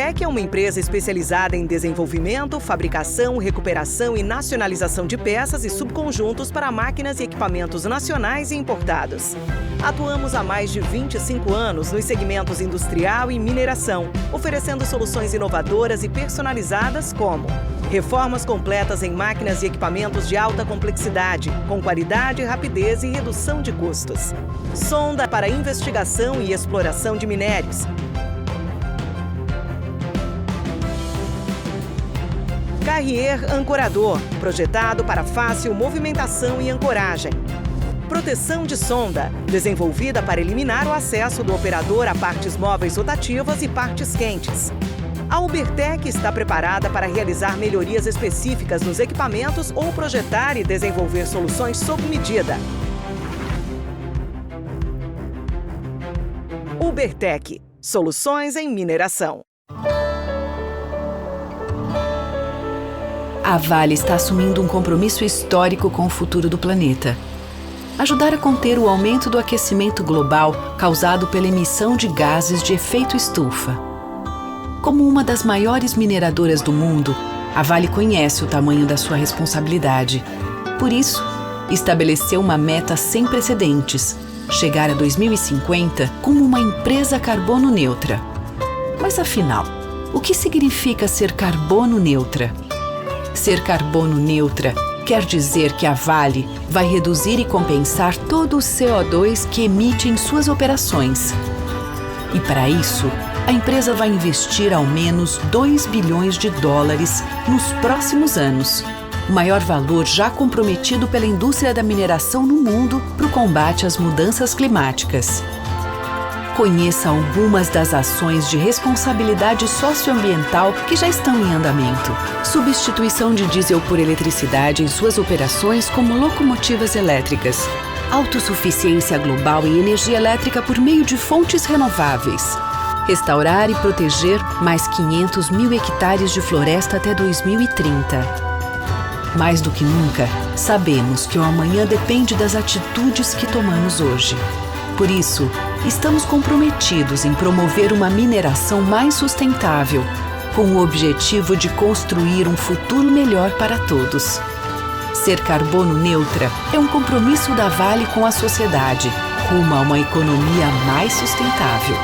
Ubertec é uma empresa especializada em desenvolvimento, fabricação, recuperação e nacionalização de peças e subconjuntos para máquinas e equipamentos nacionais e importados. Atuamos há mais de 25 anos nos segmentos industrial e mineração, oferecendo soluções inovadoras e personalizadas como reformas completas em máquinas e equipamentos de alta complexidade, com qualidade, rapidez e redução de custos. Sonda para investigação e exploração de minérios. Carrier ancorador, projetado para fácil movimentação e ancoragem. Proteção de sonda, desenvolvida para eliminar o acesso do operador a partes móveis rotativas e partes quentes. A Ubertec está preparada para realizar melhorias específicas nos equipamentos ou projetar e desenvolver soluções sob medida. Ubertec, soluções em mineração. A Vale está assumindo um compromisso histórico com o futuro do planeta. Ajudar a conter o aumento do aquecimento global causado pela emissão de gases de efeito estufa. Como uma das maiores mineradoras do mundo, a Vale conhece o tamanho da sua responsabilidade. Por isso, estabeleceu uma meta sem precedentes: chegar a 2050 como uma empresa carbono neutra. Mas afinal, o que significa ser carbono neutra? Ser carbono neutra quer dizer que a Vale vai reduzir e compensar todo o CO2 que emite em suas operações. E para isso, a empresa vai investir ao menos 2 bilhões de dólares nos próximos anos, o maior valor já comprometido pela indústria da mineração no mundo para o combate às mudanças climáticas. Conheça algumas das ações de responsabilidade socioambiental que já estão em andamento. Substituição de diesel por eletricidade em suas operações como locomotivas elétricas. Autossuficiência global em energia elétrica por meio de fontes renováveis. Restaurar e proteger mais 500 mil hectares de floresta até 2030. Mais do que nunca, sabemos que o amanhã depende das atitudes que tomamos hoje. Por isso, estamos comprometidos em promover uma mineração mais sustentável, com o objetivo de construir um futuro melhor para todos. Ser carbono neutra é um compromisso da Vale com a sociedade, rumo a uma economia mais sustentável.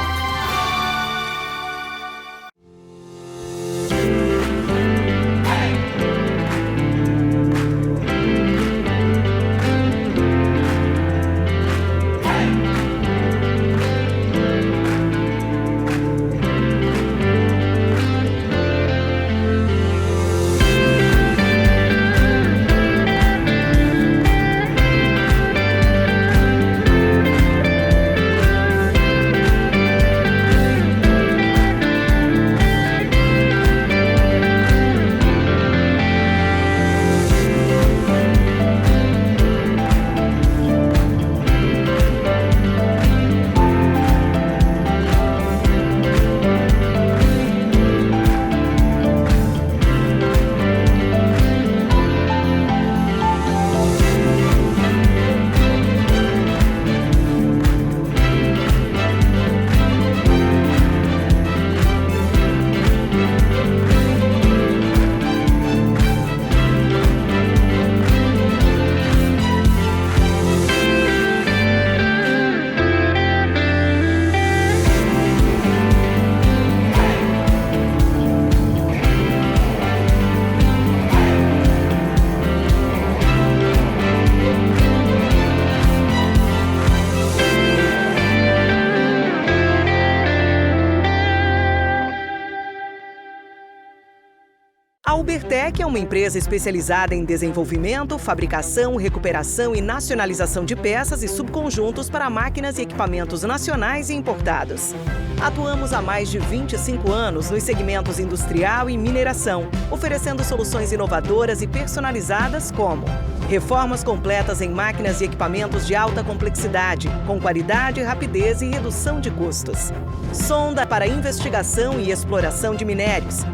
A Ubertec é uma empresa especializada em desenvolvimento, fabricação, recuperação e nacionalização de peças e subconjuntos para máquinas e equipamentos nacionais e importados. Atuamos há mais de 25 anos nos segmentos industrial e mineração, oferecendo soluções inovadoras e personalizadas como reformas completas em máquinas e equipamentos de alta complexidade, com qualidade, rapidez e redução de custos. Sonda para investigação e exploração de minérios.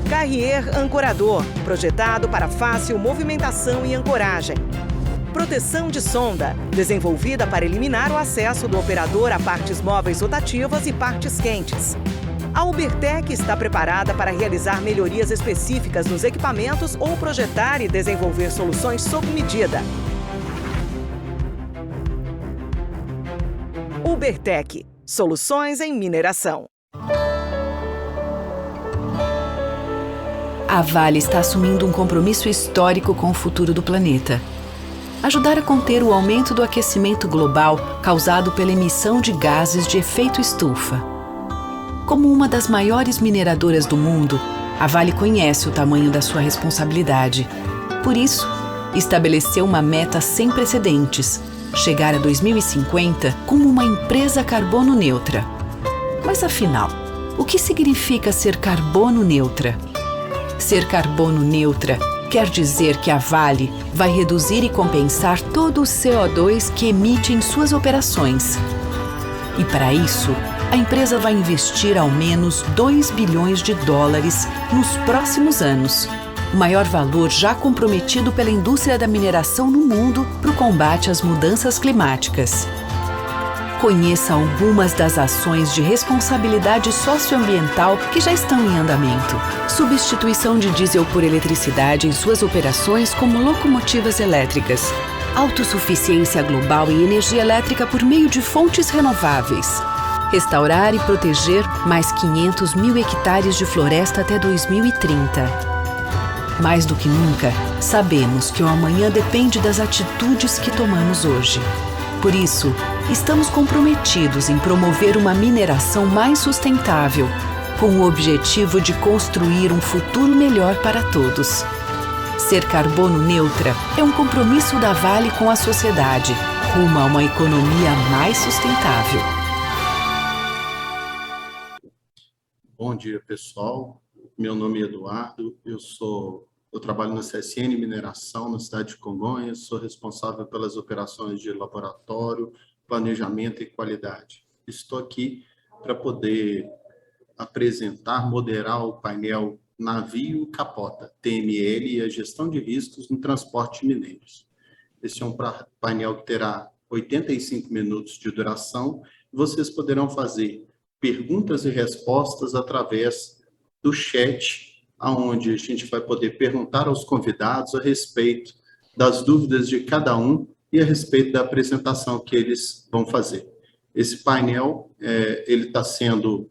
Carrier ancorador, projetado para fácil movimentação e ancoragem. Proteção de sonda, desenvolvida para eliminar o acesso do operador a partes móveis rotativas e partes quentes. A Ubertec está preparada para realizar melhorias específicas nos equipamentos ou projetar e desenvolver soluções sob medida. Ubertec, soluções em mineração. A Vale está assumindo um compromisso histórico com o futuro do planeta. Ajudar a conter o aumento do aquecimento global causado pela emissão de gases de efeito estufa. Como uma das maiores mineradoras do mundo, a Vale conhece o tamanho da sua responsabilidade. Por isso, estabeleceu uma meta sem precedentes: chegar a 2050 como uma empresa carbono neutra. Mas afinal, o que significa ser carbono neutra? Ser carbono neutra quer dizer que a Vale vai reduzir e compensar todo o CO2 que emite em suas operações. E para isso, a empresa vai investir ao menos 2 bilhões de dólares nos próximos anos, o maior valor já comprometido pela indústria da mineração no mundo para o combate às mudanças climáticas. Conheça algumas das ações de responsabilidade socioambiental que já estão em andamento. Substituição de diesel por eletricidade em suas operações como locomotivas elétricas. Autossuficiência global em energia elétrica por meio de fontes renováveis. Restaurar e proteger mais 500 mil hectares de floresta até 2030. Mais do que nunca, sabemos que o amanhã depende das atitudes que tomamos hoje. Por isso, estamos comprometidos em promover uma mineração mais sustentável, com o objetivo de construir um futuro melhor para todos. Ser carbono neutra é um compromisso da Vale com a sociedade, rumo a uma economia mais sustentável. Bom dia, pessoal. Meu nome é Eduardo, eu trabalho na CSN Mineração, na cidade de Congonhas, sou responsável pelas operações de laboratório, planejamento e qualidade. Estou aqui para poder apresentar, moderar o painel Navio Capota, TML e a gestão de riscos no transporte de minérios. Esse é um painel que terá 85 minutos de duração. Vocês poderão fazer perguntas e respostas através do chat, onde a gente vai poder perguntar aos convidados a respeito das dúvidas de cada um e a respeito da apresentação que eles vão fazer. Esse painel ele está sendo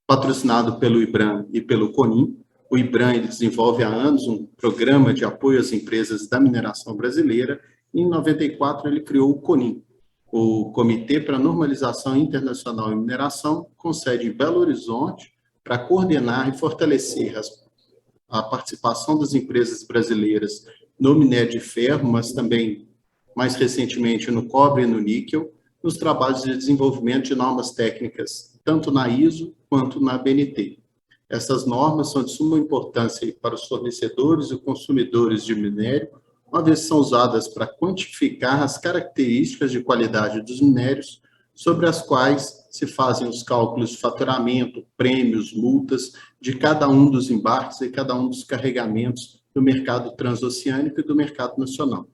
patrocinado pelo IBRAM e pelo CONIM. O IBRAM ele desenvolve há anos um programa de apoio às empresas da mineração brasileira e, em 94, ele criou o CONIM, o Comitê para a Normalização Internacional em Mineração, com sede em Belo Horizonte, para coordenar e fortalecer a participação das empresas brasileiras no minério de ferro, mas também, mais recentemente, no cobre e no níquel, nos trabalhos de desenvolvimento de normas técnicas, tanto na ISO quanto na ABNT. Essas normas são de suma importância para os fornecedores e consumidores de minério, uma vez que são usadas para quantificar as características de qualidade dos minérios, sobre as quais se fazem os cálculos de faturamento, prêmios, multas de cada um dos embarques e cada um dos carregamentos do mercado transoceânico e do mercado nacional.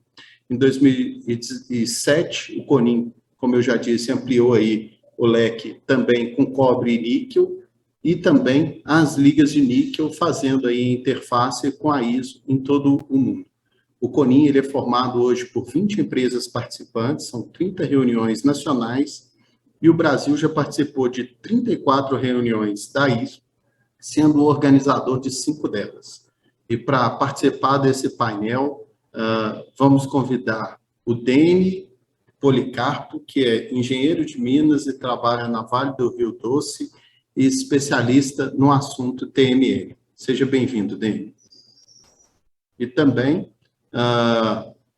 Em 2007, o CONIM, como eu já disse, ampliou aí o leque também com cobre e níquel, e também as ligas de níquel, fazendo aí interface com a ISO em todo o mundo. O CONIM ele é formado hoje por 20 empresas participantes, são 30 reuniões nacionais, e o Brasil já participou de 34 reuniões da ISO, sendo o organizador de 5 delas. E para participar desse painel, vamos convidar o Dene Policarpo, que é engenheiro de Minas e trabalha na Vale do Rio Doce e especialista no assunto TML. Seja bem-vindo, Dene. E também,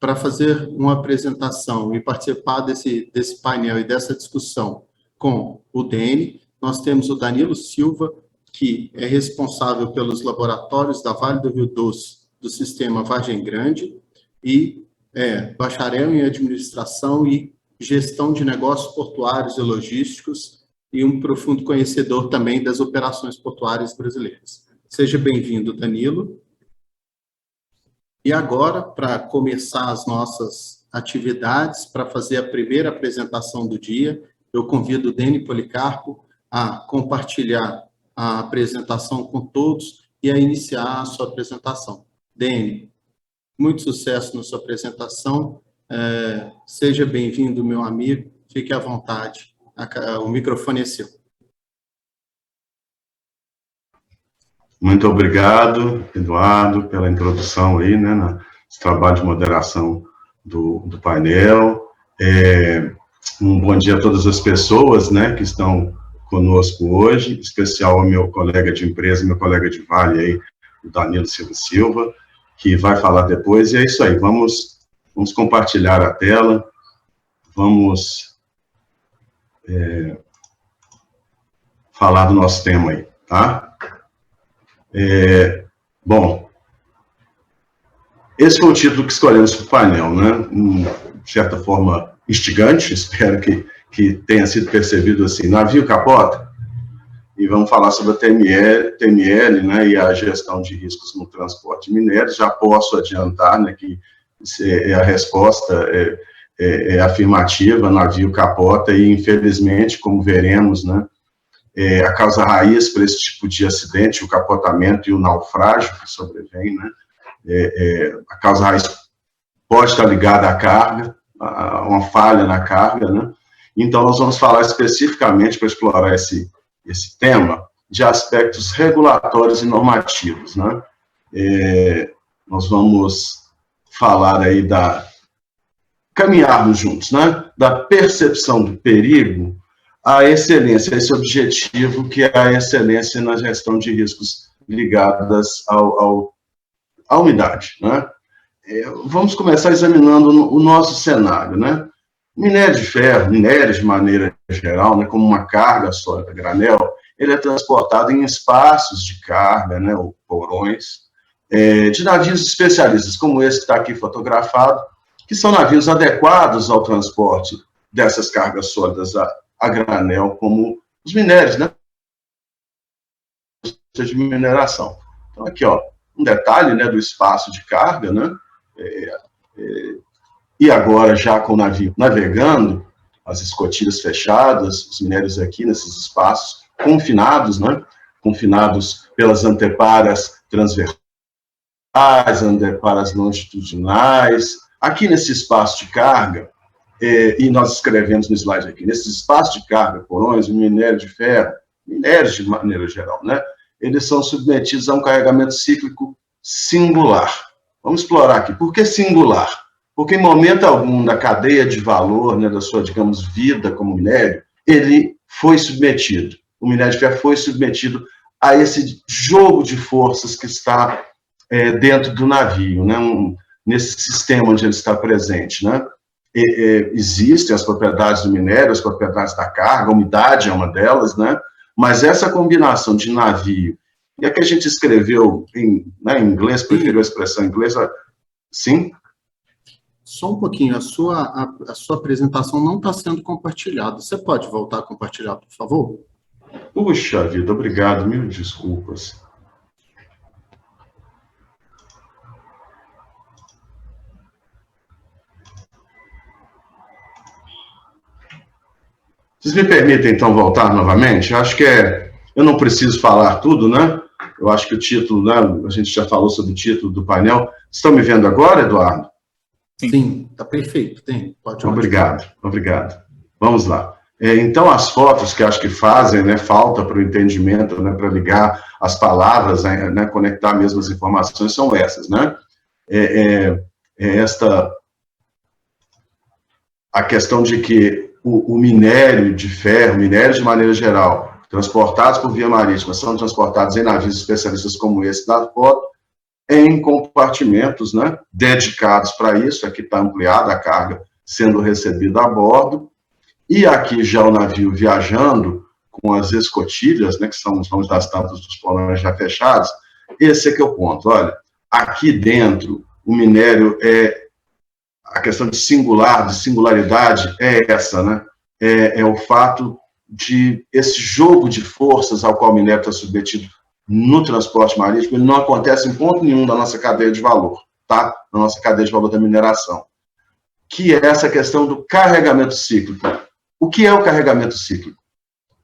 para fazer uma apresentação e participar desse painel e dessa discussão com o Dene, nós temos o Danilo Silva, que é responsável pelos laboratórios da Vale do Rio Doce, do sistema Vargem Grande, e é bacharel em administração e gestão de negócios portuários e logísticos, e um profundo conhecedor também das operações portuárias brasileiras. Seja bem-vindo, Danilo. E agora, para começar as nossas atividades para fazer a primeira apresentação do dia. Eu convido o Dene Policarpo a compartilhar a apresentação com todos e a iniciar a sua apresentação. Dene, muito sucesso na sua apresentação. Seja bem-vindo, meu amigo. Fique à vontade. O microfone é seu. Muito obrigado, Eduardo, pela introdução aí, né, no trabalho de moderação do painel. Um bom dia a todas as pessoas, né, que estão conosco hoje, em especial ao meu colega de empresa, meu colega de vale aí, o Danilo Silva, que vai falar depois. E é isso aí, vamos compartilhar a tela, vamos falar do nosso tema aí, tá? Bom, esse foi o título que escolhemos para o painel, né? De certa forma instigante, espero que tenha sido percebido assim, navio capota, e vamos falar sobre a TML, né, e a gestão de riscos no transporte minério. Já posso adiantar, né, que a resposta é afirmativa, navio capota, e infelizmente, como veremos, né, a causa raiz para esse tipo de acidente, o capotamento e o naufrágio que sobrevém, né, a causa raiz pode estar ligada à carga, a uma falha na carga, né. Então, nós vamos falar especificamente, para explorar esse tema, de aspectos regulatórios e normativos, né. Nós vamos falar aí caminharmos juntos, né, da percepção do perigo à excelência, esse objetivo que é a excelência na gestão de riscos ligadas à umidade, né. Vamos começar examinando o nosso cenário, né. Minério de ferro, minério de maneira geral, né, como uma carga sólida granel, ele é transportado em espaços de carga, né, ou porões, de navios especialistas, como esse que está aqui fotografado, que são navios adequados ao transporte dessas cargas sólidas a granel, como os minérios, né, de mineração. Então, aqui, ó, um detalhe, né, do espaço de carga, né, e agora, já com o navio navegando, as escotilhas fechadas, os minérios aqui nesses espaços, confinados, né, confinados pelas anteparas transversais, anteparas longitudinais. Aqui nesse espaço de carga, e nós escrevemos no slide aqui, nesse espaço de carga, porões, minério de ferro, minérios de maneira geral, né, eles são submetidos a um carregamento cíclico singular. Vamos explorar aqui. Por que singular? Porque em momento algum da cadeia de valor, né, da sua, digamos, vida como minério, ele foi submetido, o minério de ferro foi submetido a esse jogo de forças que está dentro do navio, né, nesse sistema onde ele está presente, né. Existem as propriedades do minério, as propriedades da carga, a umidade é uma delas, né, mas essa combinação de navio, e aqui a gente escreveu em inglês, prefiro a expressão inglesa, sim? Só um pouquinho, a sua apresentação não está sendo compartilhada. Você pode voltar a compartilhar, por favor? Puxa vida, obrigado, mil desculpas. Vocês me permitem, então, voltar novamente? Eu acho que eu não preciso falar tudo, né? Eu acho que o título, né? A gente já falou sobre o título do painel. Estão me vendo agora, Eduardo? Sim, está perfeito. Pode. Obrigado. Vamos lá. Então, as fotos que acho que fazem, né, falta para o entendimento, né, para ligar as palavras, né, conectar mesmo as informações, são essas, né? A questão de que o minério de ferro, minério de maneira geral, transportados por via marítima, são transportados em navios especialistas como esse da foto, em compartimentos, né, dedicados para isso. Aqui está ampliada a carga sendo recebida a bordo, e aqui já o navio viajando com as escotilhas, né, que são os nomes das tampas dos porões já fechados. Esse é que é o ponto. Olha, aqui dentro, o minério a questão de singularidade é essa, né? É o fato de esse jogo de forças ao qual o minério está submetido no transporte marítimo, ele não acontece em ponto nenhum da nossa cadeia de valor, tá? Na nossa cadeia de valor da mineração. que é essa questão do carregamento cíclico. O que é o carregamento cíclico?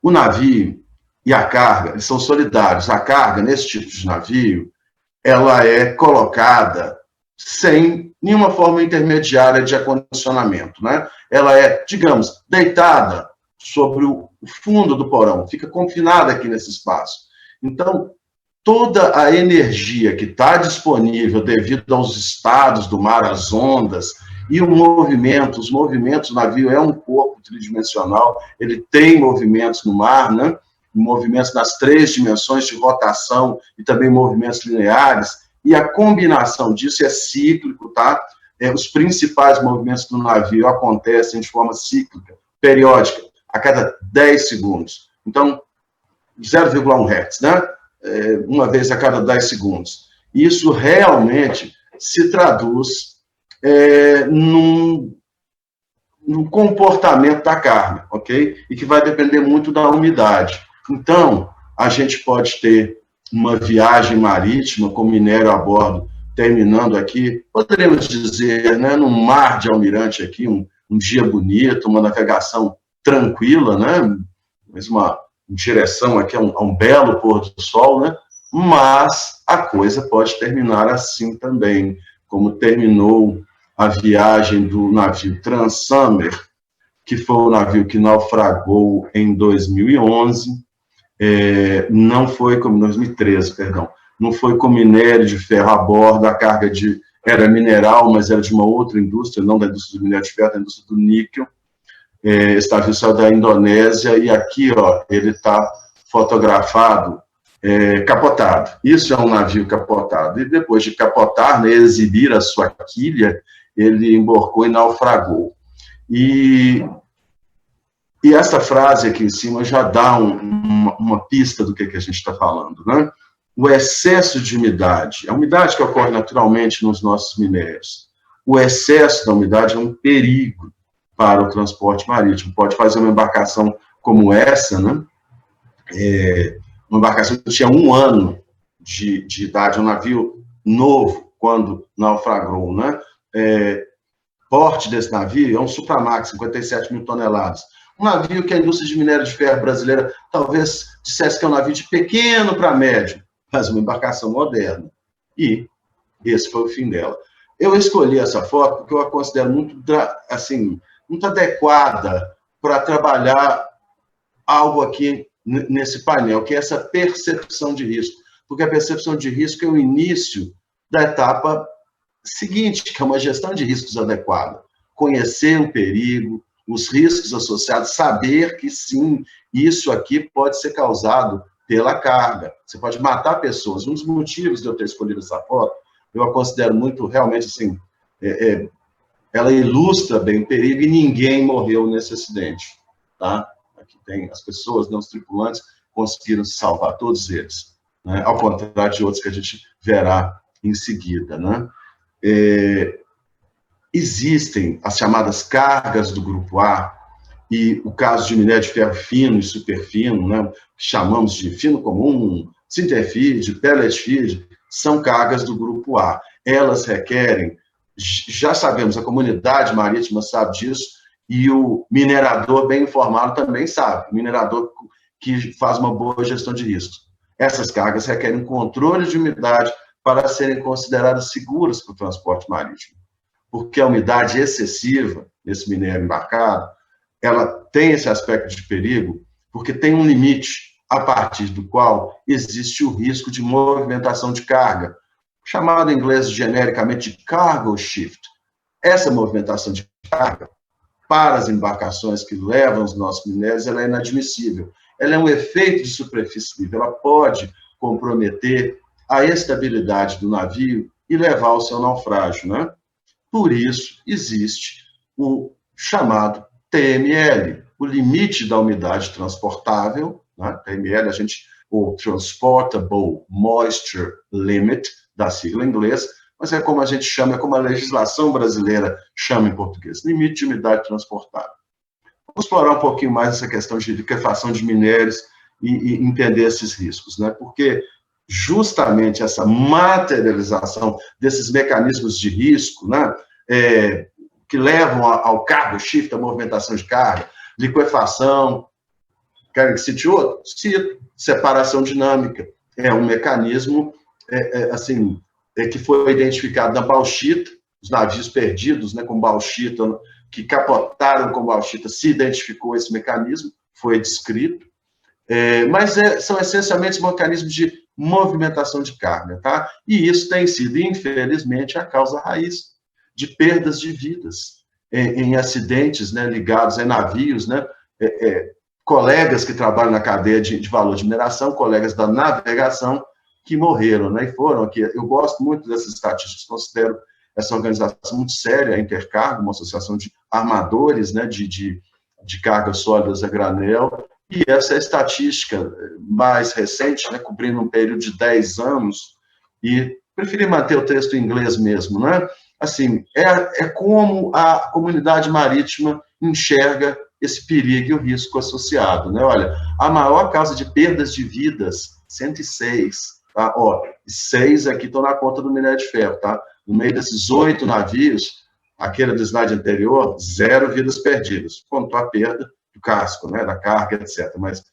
O navio e a carga, eles são solidários. A carga, nesse tipo de navio, ela é colocada sem nenhuma forma intermediária de acondicionamento, né? Ela é, digamos, deitada sobre o fundo do porão, fica confinada aqui nesse espaço. Então, toda a energia que está disponível devido aos estados do mar, as ondas, e os movimentos do navio é um corpo tridimensional, ele tem movimentos no mar, né? Movimentos nas 3 dimensões de rotação e também movimentos lineares, e a combinação disso é cíclico, tá? Os principais movimentos do navio acontecem de forma cíclica, periódica, a cada 10 segundos. Então, 0,1 Hz, né? Uma vez a cada 10 segundos. Isso realmente se traduz num comportamento da carga, ok? E que vai depender muito da umidade. Então, a gente pode ter uma viagem marítima com minério a bordo, terminando aqui, poderíamos dizer, né, num mar de almirante aqui, um dia bonito, uma navegação tranquila, né? Mas uma direção aqui a um belo pôr do sol, né? Mas a coisa pode terminar assim também, como terminou a viagem do navio Transamer, que foi o navio que naufragou em 2011, não foi como 2013, perdão, não foi com minério de ferro a bordo, a carga era mineral, mas era de uma outra indústria, não da indústria do minério de ferro, da indústria do níquel. Esse navio saiu da Indonésia e aqui, ó, ele está fotografado, capotado. Isso é um navio capotado. E depois de capotar, né, exibir a sua quilha, ele emborcou e naufragou. E essa frase aqui em cima já dá uma pista do que a gente está falando, né? O excesso de umidade, a umidade que ocorre naturalmente nos nossos minérios, o excesso da umidade é um perigo para o transporte marítimo. Pode fazer uma embarcação como essa, né? Uma embarcação que tinha 1 ano de idade, um navio novo, quando naufragou, né? Porte desse navio é um Supramax, 57 mil toneladas. Um navio que a indústria de minério de ferro brasileira talvez dissesse que é um navio de pequeno para médio, mas uma embarcação moderna. E esse foi o fim dela. Eu escolhi essa foto porque eu a considero muito, assim, muito adequada para trabalhar algo aqui nesse painel, que é essa percepção de risco. Porque a percepção de risco é o início da etapa seguinte, que é uma gestão de riscos adequada. Conhecer o perigo, os riscos associados, saber que sim, isso aqui pode ser causado pela carga. Você pode matar pessoas. Um dos motivos de eu ter escolhido essa foto, eu a considero muito, realmente, assim, ela ilustra bem o perigo e ninguém morreu nesse acidente, tá? Aqui tem as pessoas, né, os tripulantes, conseguiram se salvar, todos eles, né? Ao contrário de outros que a gente verá em seguida, né? Existem as chamadas cargas do grupo A, e o caso de minério de ferro fino e superfino, né, que chamamos de fino comum, sinter feed, pellet feed, são cargas do grupo A. Elas requerem, já sabemos, a comunidade marítima sabe disso, e o minerador bem informado também sabe, o minerador que faz uma boa gestão de riscos. Essas cargas requerem controle de umidade para serem consideradas seguras para o transporte marítimo. Porque a umidade excessiva nesse minério embarcado, ela tem esse aspecto de perigo, porque tem um limite a partir do qual existe o risco de movimentação de carga, chamado em inglês genericamente de cargo shift. Essa movimentação de carga, para as embarcações que levam os nossos minérios, ela é inadmissível. Ela é um efeito de superfície livre, ela pode comprometer a estabilidade do navio e levar ao seu naufrágio, né? Por isso, existe o chamado TML, o limite da umidade transportável, né? TML, o Transportable Moisture Limit, da sigla em inglês, mas é como a gente chama, é como a legislação brasileira chama em português, limite de umidade transportável. Vamos explorar um pouquinho mais essa questão de liquefação de minérios e entender esses riscos, né? Porque justamente essa materialização desses mecanismos de risco, né? que levam ao cargo shift, a movimentação de carga, liquefação, querem que cite outro? Cito. Separação dinâmica. É um mecanismo que foi identificado na bauxita, os navios perdidos, né, com bauxita, que capotaram com bauxita, se identificou esse mecanismo, foi descrito, mas são essencialmente mecanismos de movimentação de carga, tá? E isso tem sido, infelizmente, a causa raiz de perdas de vidas em acidentes, né, ligados a navios, né, colegas que trabalham na cadeia de valor de mineração, colegas da navegação, que morreram, né, e foram aqui. Eu gosto muito dessas estatísticas, considero essa organização muito séria, a Intercargo, uma associação de armadores, né, de cargas sólidas a granel, e essa estatística mais recente, né, cobrindo um período de 10 anos, e preferi manter o texto em inglês mesmo, né? Assim, é como a comunidade marítima enxerga esse perigo e o risco associado, né? Olha, a maior causa de perdas de vidas, 106, tá? 6 aqui estão na conta do minério de ferro, tá? No meio desses 8 navios, aquele do slide anterior, 0 vidas perdidas. Contou a perda do casco, né, da carga, etc. Mas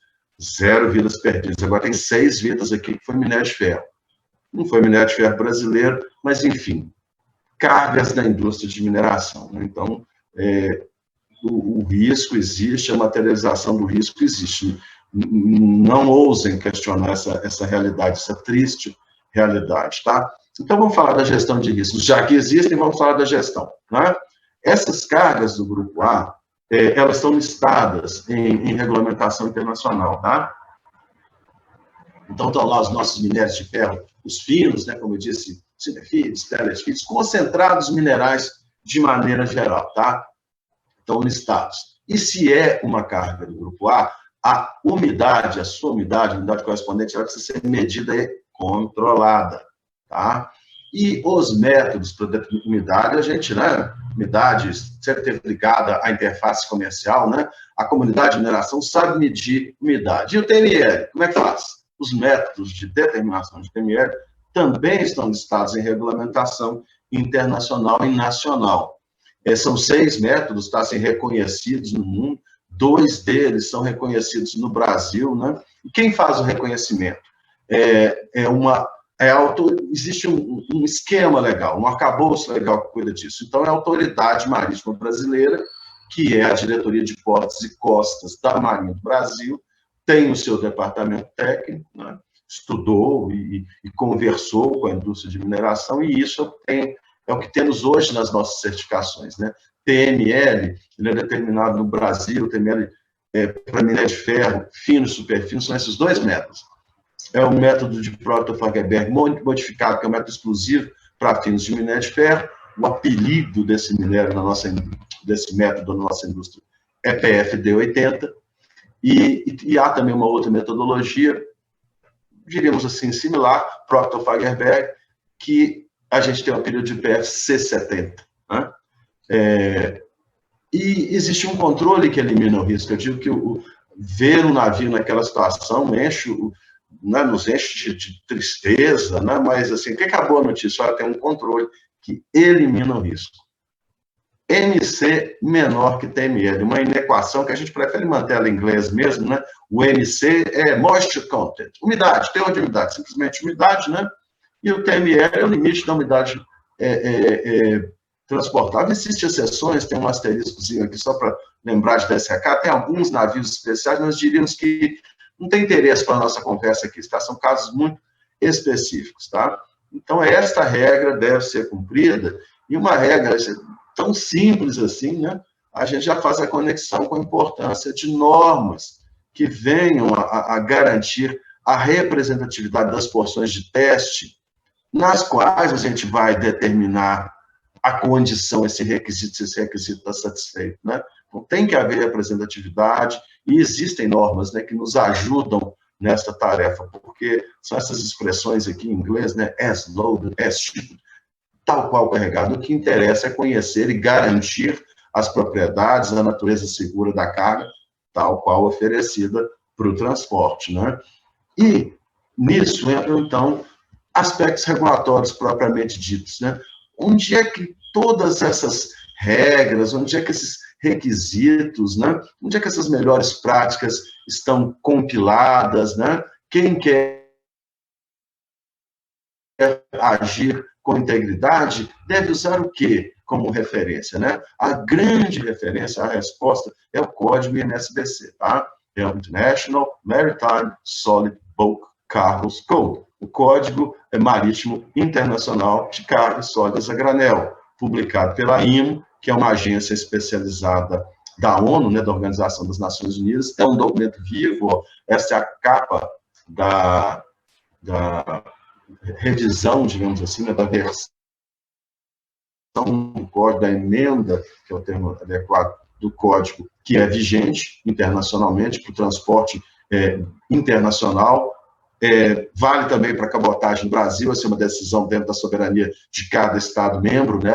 0 vidas perdidas. Agora tem 6 vidas aqui que foi minério de ferro. Não foi minério de ferro brasileiro, mas, enfim, cargas da indústria de mineração, né? Então, o risco existe, a materialização do risco existe. Não ousem questionar essa realidade, essa triste realidade, tá? Então, vamos falar da gestão de riscos. Já que existem, vamos falar da gestão, né? Essas cargas do Grupo A, elas estão listadas em regulamentação internacional, tá? Então, estão lá os nossos minérios de ferro, os finos, né, como eu disse, cinefides, pellets, concentrados minerais de maneira geral, tá? Estão listados. E se é uma carga do Grupo A, a umidade, a sua umidade, a umidade correspondente, ela precisa ser medida e controlada, tá? E os métodos para definir umidade, a gente, né, umidade sempre teve ligada à interface comercial, né? A comunidade de mineração sabe medir umidade. E o TML, como é que faz? Os métodos de determinação de TML também estão listados em regulamentação internacional e nacional. São 6 métodos, tá, assim, reconhecidos no mundo, 2 deles são reconhecidos no Brasil, né? E quem faz o reconhecimento? Existe um esquema legal, um arcabouço legal que cuida disso. Então, é a Autoridade Marítima Brasileira, que é a Diretoria de Portos e Costas da Marinha do Brasil, tem o seu departamento técnico, né? Estudou e conversou com a indústria de mineração, e isso é o que temos hoje nas nossas certificações, né? TML, ele é determinado no Brasil, TML para minério de ferro, fino e superfino, são esses 2 métodos. É o método de Proto-Fagerberg modificado, que é um método exclusivo para fins de minério de ferro. O apelido desse minério, desse método na nossa indústria, é PFD80. E há também uma outra metodologia, diríamos assim, similar, Proto-Fagerberg, que a gente tem o apelido de PFC70. Né? E existe um controle que elimina o risco. Eu digo que ver um navio naquela situação nos enche de tristeza, né? Mas, assim, o que acabou a notícia? Olha, tem um controle que elimina o risco. MC menor que TML, uma inequação que a gente prefere manter ela em inglês mesmo, né? O MC é moisture content, umidade, teor de umidade, simplesmente umidade, né? E o TML é o limite da umidade transportável. Existem exceções, tem um asteriscozinho aqui só para lembrar de DSK, tem alguns navios especiais, nós diríamos que não tem interesse para a nossa conversa aqui, tá? São casos muito específicos, tá? Então, esta regra deve ser cumprida, e uma regra tão simples assim, né? A gente já faz a conexão com a importância de normas que venham a garantir a representatividade das porções de teste, nas quais a gente vai determinar a condição, esse requisito, se esse requisito está satisfeito, né? Então, tem que haver representatividade, e existem normas, né, que nos ajudam nesta tarefa, porque são essas expressões aqui em inglês, né, as loaded, as shipped, tal qual carregado. O que interessa é conhecer e garantir as propriedades, a natureza segura da carga, tal qual oferecida para o transporte, né? E nisso entram, então, aspectos regulatórios propriamente ditos, né? Onde é que todas essas regras, onde é que esses requisitos, né? Onde é que essas melhores práticas estão compiladas, né? Quem quer agir com integridade deve usar o quê como referência, né? A grande referência, a resposta é o código INSBC, tá? É o International Maritime Solid Bulk Cargos Code, o Código Marítimo Internacional de Cargas Sólidas a Granel, publicado pela IMO, que é uma agência especializada da ONU, né, da Organização das Nações Unidas. É um documento vivo, ó. Essa é a capa da revisão, digamos assim, né, da versão do código, da emenda, que é o termo adequado, do código, que é vigente internacionalmente para o transporte internacional. Vale também para a cabotagem no Brasil, essa é uma decisão dentro da soberania de cada Estado membro, né,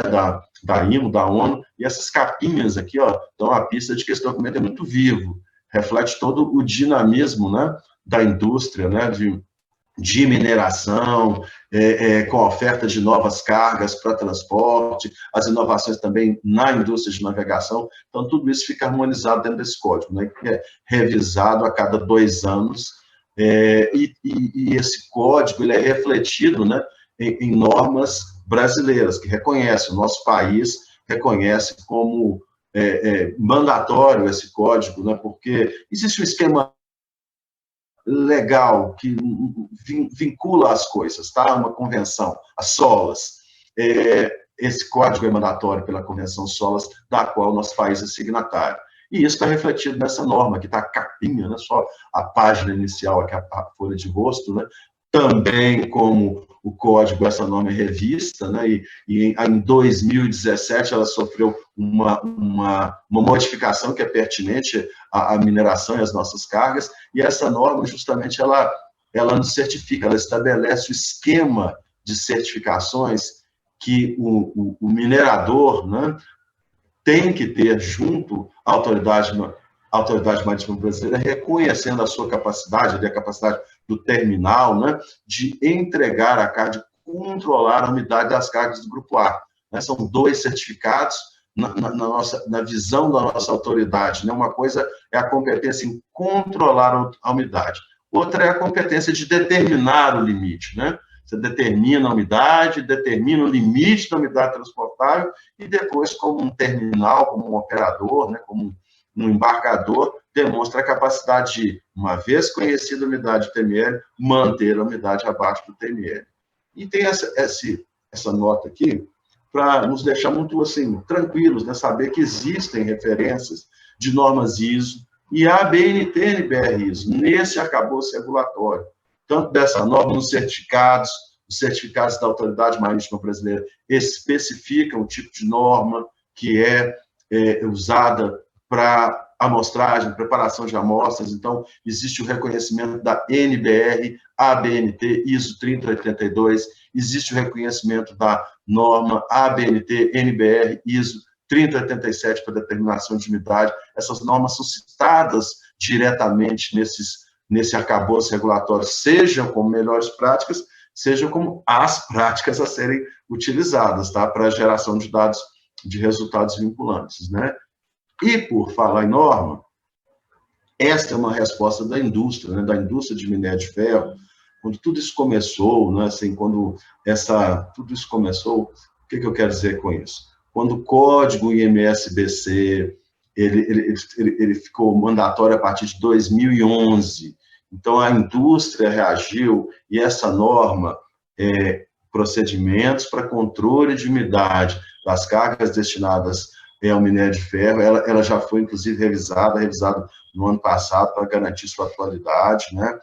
da IMO, da ONU, e essas capinhas aqui, ó, dão a pista de que esse documento é muito vivo, reflete todo o dinamismo, né, da indústria, né, de mineração, com a oferta de novas cargas para transporte, as inovações também na indústria de navegação. Então, tudo isso fica harmonizado dentro desse código, né, que é revisado a cada 2 anos, e esse código ele é refletido, né, em normas brasileiras, que reconhecem, o nosso país reconhece como mandatório esse código, né, porque existe um esquema legal que vincula as coisas, tá? Uma convenção, a SOLAS. Esse código é mandatório pela Convenção SOLAS, da qual o nosso país é signatário. E isso está refletido nessa norma, que está a capinha, né? Só a página inicial, aqui a folha de rosto, né? Também, como o código, essa norma é revista, né? E em 2017 ela sofreu uma modificação que é pertinente à mineração e às nossas cargas, e essa norma, justamente, ela nos certifica, ela estabelece o esquema de certificações que o minerador, né, tem que ter junto à Autoridade Marítima Brasileira, reconhecendo a sua capacidade, a capacidade do terminal, né, de entregar a carga, de controlar a umidade das cargas do Grupo A. Né? São 2 certificados na visão da nossa autoridade. Né? Uma coisa é a competência em controlar a umidade, outra é a competência de determinar o limite. Né? Você determina a umidade, determina o limite da umidade transportável, e depois, como um terminal, como um operador, né, como um embarcador, demonstra a capacidade de, uma vez conhecida a umidade do TML, manter a umidade abaixo do TML. E tem essa nota aqui para nos deixar muito assim, tranquilos, né, saber que existem referências de normas ISO e a ABNT e NBR ISO nesse arcabouço regulatório, tanto dessa norma nos certificados. Os certificados da Autoridade Marítima Brasileira especificam o tipo de norma que é usada para amostragem, preparação de amostras. Então, existe o reconhecimento da NBR, ABNT, ISO 3082, existe o reconhecimento da norma ABNT, NBR, ISO 3087 para determinação de umidade. Essas normas são citadas diretamente nesse arcabouço regulatório, sejam como melhores práticas, sejam como as práticas a serem utilizadas, tá? Para a geração de dados, de resultados vinculantes, né? E, por falar em norma, esta é uma resposta da indústria, né? Da indústria de minério de ferro. Quando tudo isso começou, né? Assim, tudo isso começou, o que eu quero dizer com isso? Quando o código IMSBC, ele ficou mandatório a partir de 2011, então, a indústria reagiu, e essa norma, procedimentos para controle de umidade das cargas destinadas ao minério de ferro, ela já foi, inclusive, revisada no ano passado para garantir sua atualidade, né?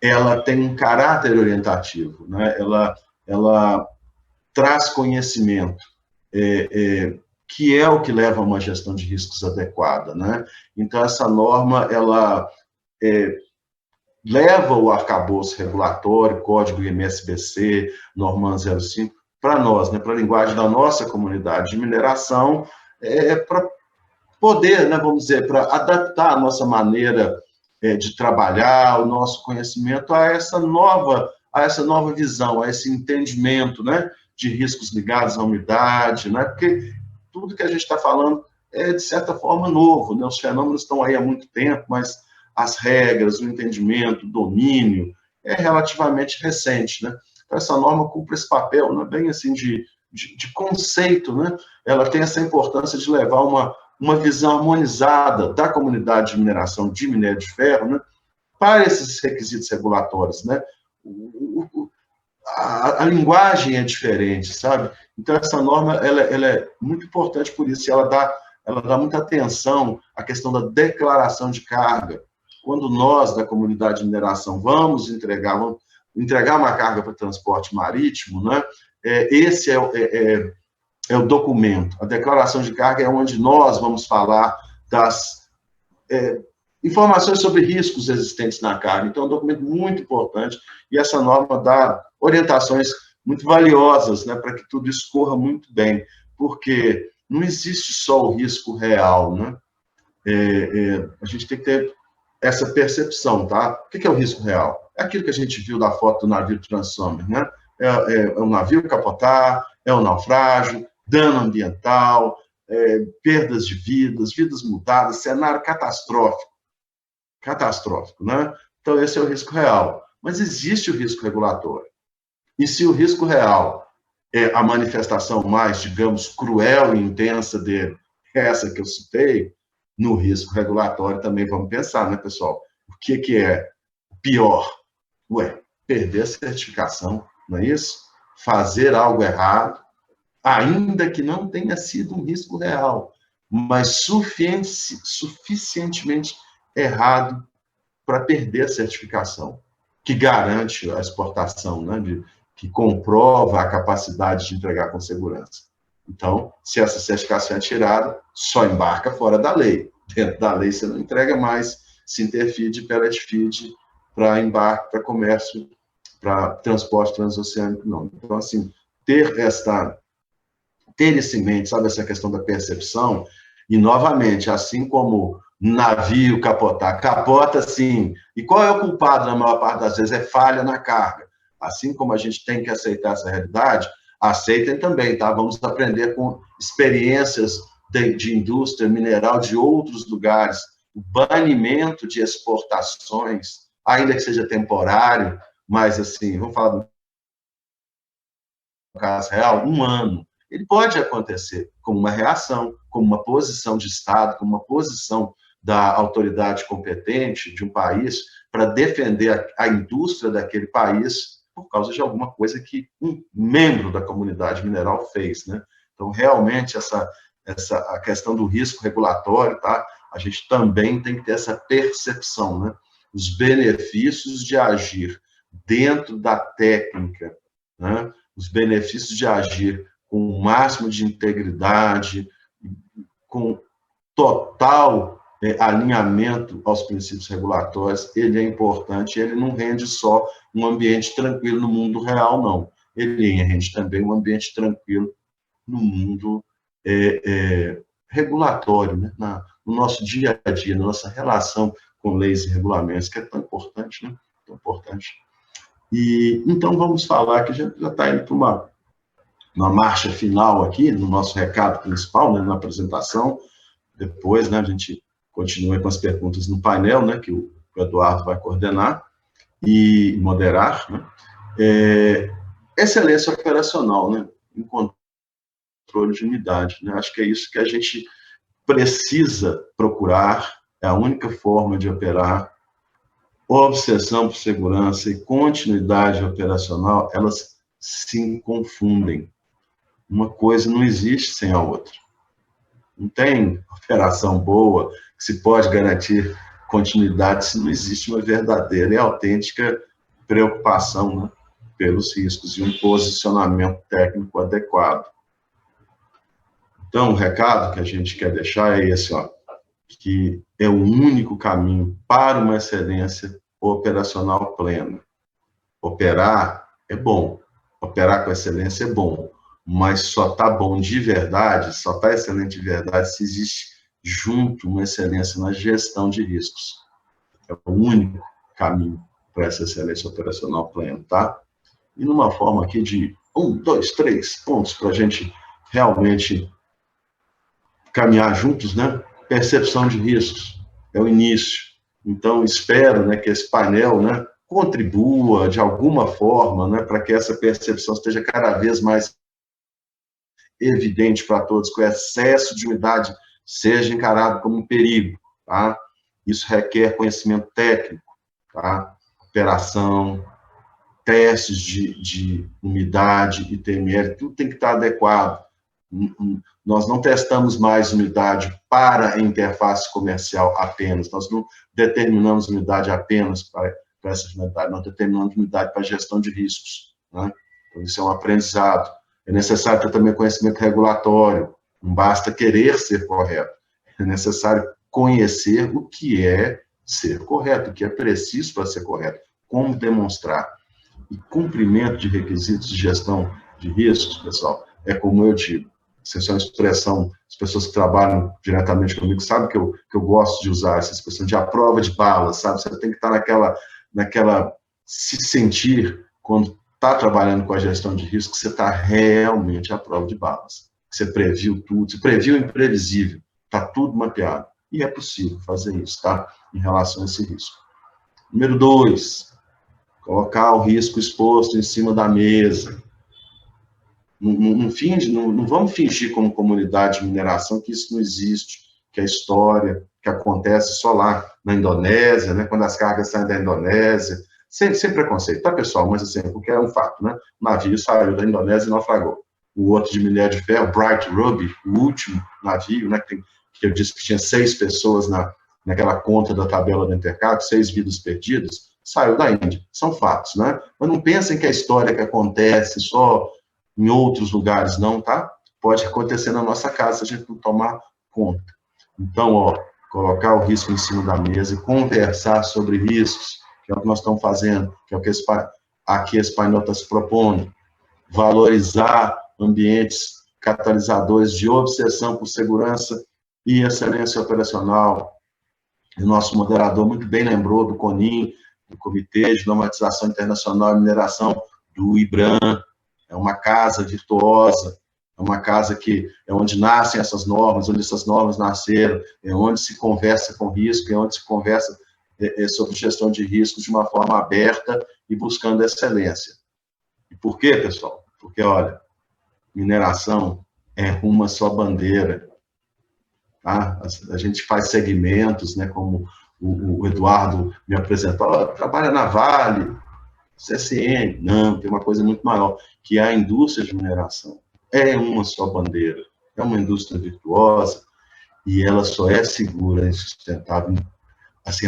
Ela tem um caráter orientativo, né? Ela traz conhecimento, que é o que leva a uma gestão de riscos adequada, né? Então, essa norma, ela leva o arcabouço regulatório, código IMSBC, Norman 05, para nós, né, para a linguagem da nossa comunidade de mineração, para poder, né, vamos dizer, para adaptar a nossa maneira de trabalhar, o nosso conhecimento a essa nova visão, a esse entendimento, né, de riscos ligados à umidade, né? Porque tudo que a gente está falando é, de certa forma, novo, né? Os fenômenos estão aí há muito tempo, mas as regras, o entendimento, o domínio é relativamente recente, né? Então, essa norma cumpre esse papel, né? Bem assim, de conceito, né? Ela tem essa importância de levar uma visão harmonizada da comunidade de mineração de minério de ferro, né? Para esses requisitos regulatórios, né? A linguagem é diferente, sabe? Então, essa norma ela é muito importante por isso, ela dá muita atenção à questão da declaração de carga. Quando nós, da comunidade de mineração, vamos entregar uma carga para transporte marítimo, né? Esse é o documento. A declaração de carga é onde nós vamos falar das informações sobre riscos existentes na carga. Então, é um documento muito importante e essa norma dá orientações muito valiosas, né, para que tudo escorra muito bem, porque não existe só o risco real, né? A gente tem que ter essa percepção, tá? O que é o risco real? É aquilo que a gente viu da foto do navio Transsummer, né? É o navio capotar, é o naufrágio, dano ambiental, perdas de vidas mudadas, cenário catastrófico, né? Então, esse é o risco real. Mas existe o risco regulatório. E se o risco real é a manifestação mais, digamos, cruel e intensa dele, essa que eu citei, no risco regulatório também vamos pensar, né, pessoal? O que é pior? Perder a certificação, não é isso? Fazer algo errado, ainda que não tenha sido um risco real, mas suficientemente errado para perder a certificação, que garante a exportação, né, que comprova a capacidade de entregar com segurança. Então, se essa certificação é tirada, só embarca fora da lei. Dentro da lei, você não entrega mais Sinterfeed e Pellet Feed para embarque, para comércio, para transporte transoceânico, não. Então, assim, ter isso em mente, sabe, essa questão da percepção, e, novamente, assim como navio capotar, capota, sim. E qual é o culpado, na maior parte das vezes? É falha na carga. Assim como a gente tem que aceitar essa realidade, aceitem também, tá? Vamos aprender com experiências de indústria mineral de outros lugares, o banimento de exportações, ainda que seja temporário, mas, assim, vamos falar do caso real, 1 ano. Ele pode acontecer como uma reação, como uma posição de Estado, como uma posição da autoridade competente de um país para defender a indústria daquele país por causa de alguma coisa que um membro da comunidade mineral fez, né? Então, realmente, a questão do risco regulatório, tá? A gente também tem que ter essa percepção, né? Os benefícios de agir dentro da técnica, né? Os benefícios de agir com o máximo de integridade, com total alinhamento aos princípios regulatórios, ele é importante, ele não rende só um ambiente tranquilo no mundo real, não. Ele rende também um ambiente tranquilo no mundo regulatório, né? No nosso dia a dia, na nossa relação com leis e regulamentos, que é tão importante, né? Tão importante. E, então, vamos falar que já está indo para uma marcha final aqui, no nosso recado principal, né, na apresentação. Depois, né, a gente continua com as perguntas no painel, né, que o Eduardo vai coordenar e moderar, né? Excelência operacional, né, em controle de unidade, né? Acho que é isso que a gente precisa procurar, é a única forma de operar. Obsessão por segurança e continuidade operacional, elas se confundem. Uma coisa não existe sem a outra. Não tem operação boa que se pode garantir continuidade se não existe uma verdadeira e autêntica preocupação, né, pelos riscos e um posicionamento técnico adequado. Então, o recado que a gente quer deixar é esse, ó, que é o único caminho para uma excelência operacional plena. Operar é bom, operar com excelência é bom, mas só está bom de verdade, só está excelente de verdade se existe junto uma excelência na gestão de riscos. É o único caminho para essa excelência operacional plena, tá? E numa forma aqui de 1, 2, 3 pontos para a gente realmente caminhar juntos, né? Percepção de riscos é o início. Então, espero, né, que esse painel, né, contribua de alguma forma, né, para que essa percepção esteja cada vez mais evidente para todos, que o excesso de umidade seja encarado como um perigo, tá? Isso requer conhecimento técnico, tá? Operação, testes de umidade e TML, tudo tem que estar adequado. Nós não testamos mais umidade para a interface comercial apenas, nós não determinamos umidade apenas para essa finalidade, nós determinamos umidade para gestão de riscos, né? Então, isso é um aprendizado. É necessário ter também conhecimento regulatório, não basta querer ser correto, é necessário conhecer o que é ser correto, o que é preciso para ser correto, como demonstrar. E cumprimento de requisitos de gestão de riscos, pessoal, é como eu digo, essa é uma expressão, as pessoas que trabalham diretamente comigo sabem que eu gosto de usar essa expressão de a prova de balas, sabe? Você tem que estar naquela se sentir, quando está trabalhando com a gestão de risco, você está realmente à prova de balas. Você previu tudo, você previu o imprevisível, está tudo mapeado. E é possível fazer isso, tá? Em relação a esse risco. Número 2, colocar o risco exposto em cima da mesa. Não vamos fingir como comunidade de mineração que isso não existe, que é história, que acontece só lá na Indonésia, né, quando as cargas saem da Indonésia, sem preconceito, tá, pessoal? Mas assim, porque é um fato, né? O navio saiu da Indonésia e naufragou. O outro de minério de ferro, Bright Ruby, o último navio, né, que eu disse que tinha 6 pessoas naquela conta da tabela do Intercato, 6 vidas perdidas, saiu da Índia. São fatos, né? Mas não pensem que é história que acontece só em outros lugares, não, tá? Pode acontecer na nossa casa, se a gente não tomar conta. Então, ó, colocar o risco em cima da mesa e conversar sobre riscos, que é o que nós estamos fazendo, que é o que esse painel está se propondo. Valorizar ambientes catalisadores de obsessão por segurança e excelência operacional. O nosso moderador muito bem lembrou do CONIM, do Comitê de Normatização Internacional de Mineração, do IBRAM. É uma casa virtuosa, é uma casa que é onde nascem essas normas, onde essas normas nasceram, é onde se conversa com risco, é onde se conversa sobre gestão de riscos de uma forma aberta e buscando excelência. E por quê, pessoal? Porque, olha, mineração é uma só bandeira. Tá? A gente faz segmentos, né, como o Eduardo me apresentou, trabalha na Vale, CSN, não, tem uma coisa muito maior, que é a indústria de mineração. É uma só bandeira, é uma indústria virtuosa, e ela só é segura e sustentável, assim,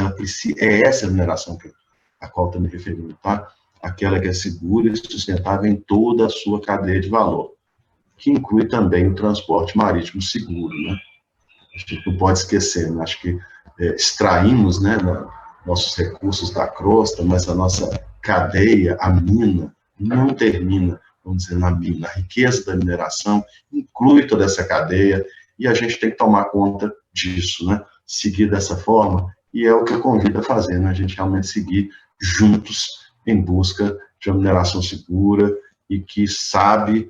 é essa mineração a qual estou me referindo, tá? Aquela que é segura e sustentável em toda a sua cadeia de valor, que inclui também o transporte marítimo seguro, né? A gente não pode esquecer, né? Acho que extraímos, né, nossos recursos da crosta, mas a nossa cadeia, a mina, não termina, vamos dizer, na mina. A riqueza da mineração inclui toda essa cadeia e a gente tem que tomar conta disso, né? Seguir dessa forma, e é o que eu convido a fazer, né? A gente realmente seguir juntos em busca de uma mineração segura e que sabe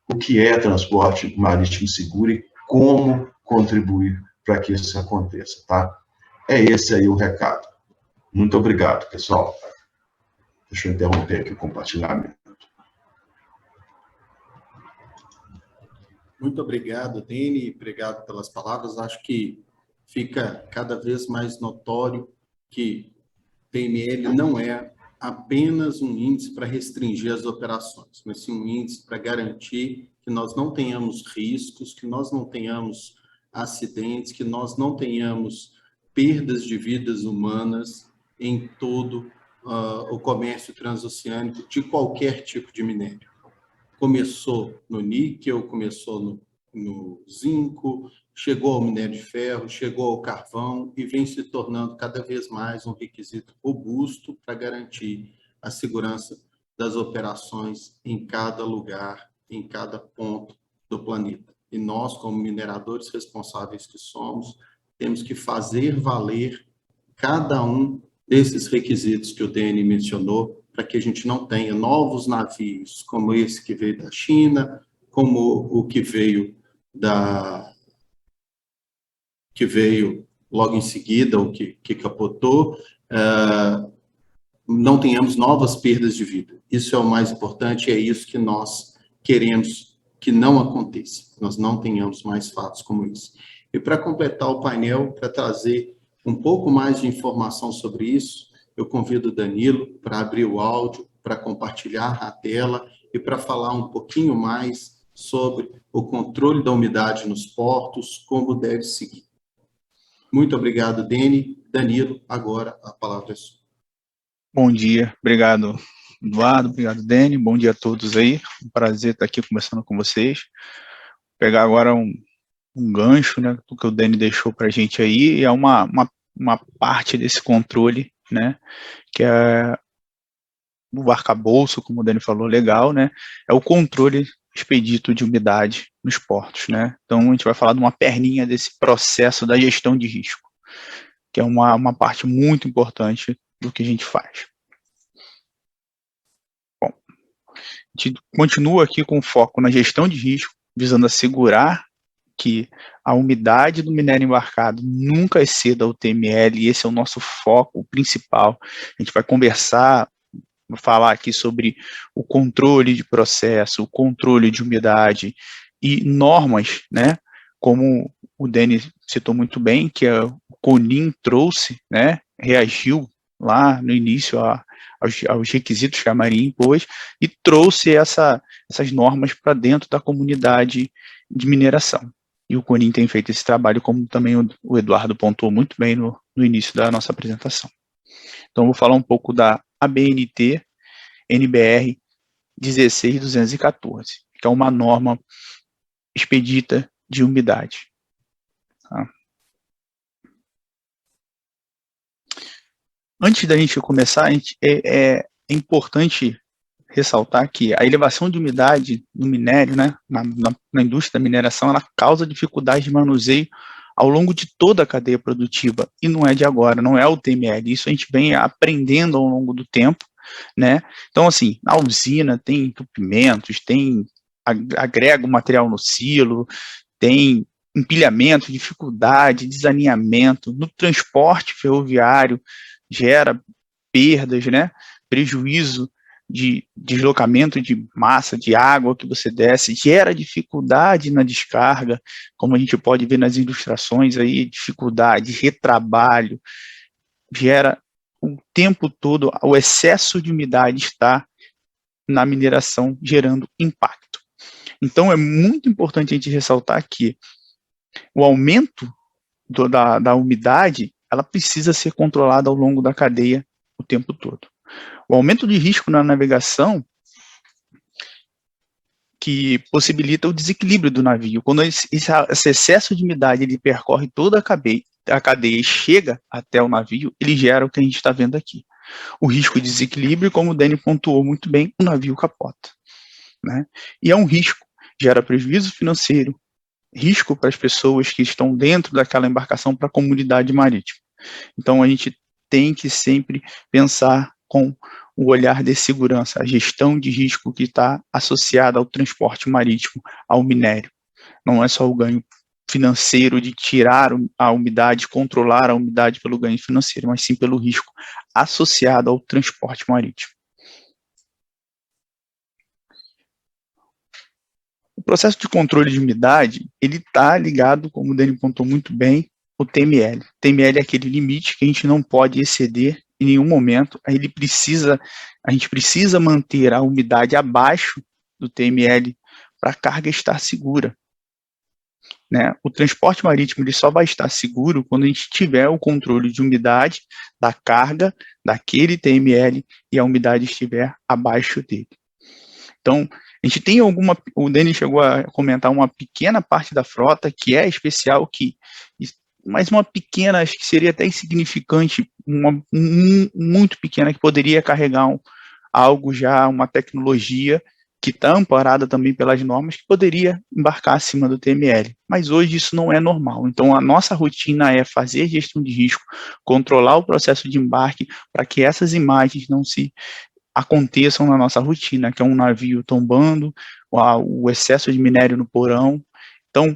o que é transporte marítimo seguro e como contribuir para que isso aconteça, tá? É esse aí o recado. Muito obrigado, pessoal. Deixa eu interromper aqui o compartilhamento. Muito obrigado, Dene, obrigado pelas palavras. Acho que fica cada vez mais notório que TML não é apenas um índice para restringir as operações, mas sim um índice para garantir que nós não tenhamos riscos, que nós não tenhamos acidentes, que nós não tenhamos perdas de vidas humanas em todo o comércio transoceânico de qualquer tipo de minério. Começou no níquel, começou no zinco, chegou ao minério de ferro, chegou ao carvão e vem se tornando cada vez mais um requisito robusto para garantir a segurança das operações em cada lugar, em cada ponto do planeta. E nós, como mineradores responsáveis que somos, temos que fazer valer cada um desses requisitos que o DN mencionou para que a gente não tenha novos navios como esse que veio da China, como o que veio logo em seguida, o que capotou, não tenhamos novas perdas de vida. Isso é o mais importante, é isso que nós queremos que não aconteça, que nós não tenhamos mais fatos como esse. E para completar o painel, para trazer um pouco mais de informação sobre isso, eu convido o Danilo para abrir o áudio, para compartilhar a tela e para falar um pouquinho mais sobre o controle da umidade nos portos, como deve seguir. Muito obrigado, Deni. Danilo, agora a palavra é sua. Bom dia, obrigado, Eduardo, obrigado, Deni, bom dia a todos aí, um prazer estar aqui conversando com vocês. Vou pegar agora um gancho, né, do que o Deni deixou para a gente aí, e é uma parte desse controle, né, que é o arcabouço, como o Deni falou, legal, né, é o controle expedito de umidade nos portos, né. Então a gente vai falar de uma perninha desse processo da gestão de risco, que é uma parte muito importante do que a gente faz. Bom, a gente continua aqui com foco na gestão de risco, visando assegurar que a umidade do minério embarcado nunca exceda o TML, e esse é o nosso foco principal. A gente vai falar aqui sobre o controle de processo, o controle de umidade e normas, né, como o Deni citou muito bem, que o CONIN trouxe, né, reagiu lá no início aos requisitos que a Marinha impôs e trouxe essas normas para dentro da comunidade de mineração. E o CONIN tem feito esse trabalho, como também o Eduardo pontuou muito bem no início da nossa apresentação. Então, eu vou falar um pouco da ABNT NBR 16214, que é uma norma expedita de umidade. Tá? Antes da gente começar, é importante ressaltar que a elevação de umidade no minério, né, na indústria da mineração, ela causa dificuldade de manuseio ao longo de toda a cadeia produtiva, e não é de agora, não é o TML, isso a gente vem aprendendo ao longo do tempo, né? Então, assim, na usina tem entupimentos, agrega o material no silo, tem empilhamento, dificuldade, desalinhamento, no transporte ferroviário, gera perdas, né? Prejuízo de deslocamento de massa, de água que você desce, gera dificuldade na descarga, como a gente pode ver nas ilustrações aí, dificuldade, retrabalho, gera o tempo todo, o excesso de umidade está na mineração gerando impacto. Então é muito importante a gente ressaltar que o aumento da umidade, ela precisa ser controlada ao longo da cadeia o tempo todo. O aumento de risco na navegação, que possibilita o desequilíbrio do navio. Quando esse excesso de umidade ele percorre toda a cadeia e chega até o navio, ele gera o que a gente está vendo aqui. O risco de desequilíbrio, como o Deni pontuou muito bem, o navio capota, né? E é um risco, gera prejuízo financeiro, risco para as pessoas que estão dentro daquela embarcação, para a comunidade marítima. Então, a gente tem que sempre pensar com o olhar de segurança, a gestão de risco que está associada ao transporte marítimo, ao minério. Não é só o ganho financeiro de tirar a umidade, controlar a umidade pelo ganho financeiro, mas sim pelo risco associado ao transporte marítimo. O processo de controle de umidade, ele está ligado, como o Deni pontuou muito bem, o TML. TML é aquele limite que a gente não pode exceder em nenhum momento. A gente precisa manter a umidade abaixo do TML para a carga estar segura, né? O transporte marítimo ele só vai estar seguro quando a gente tiver o controle de umidade da carga daquele TML e a umidade estiver abaixo dele. Então, a gente tem o Deni chegou a comentar uma pequena parte da frota que é especial, mas uma pequena, acho que seria até insignificante, muito pequena, que poderia carregar uma tecnologia que está amparada também pelas normas, que poderia embarcar acima do TML. Mas hoje isso não é normal. Então, a nossa rotina é fazer gestão de risco, controlar o processo de embarque, para que essas imagens não se aconteçam na nossa rotina, que é um navio tombando, o excesso de minério no porão. Então,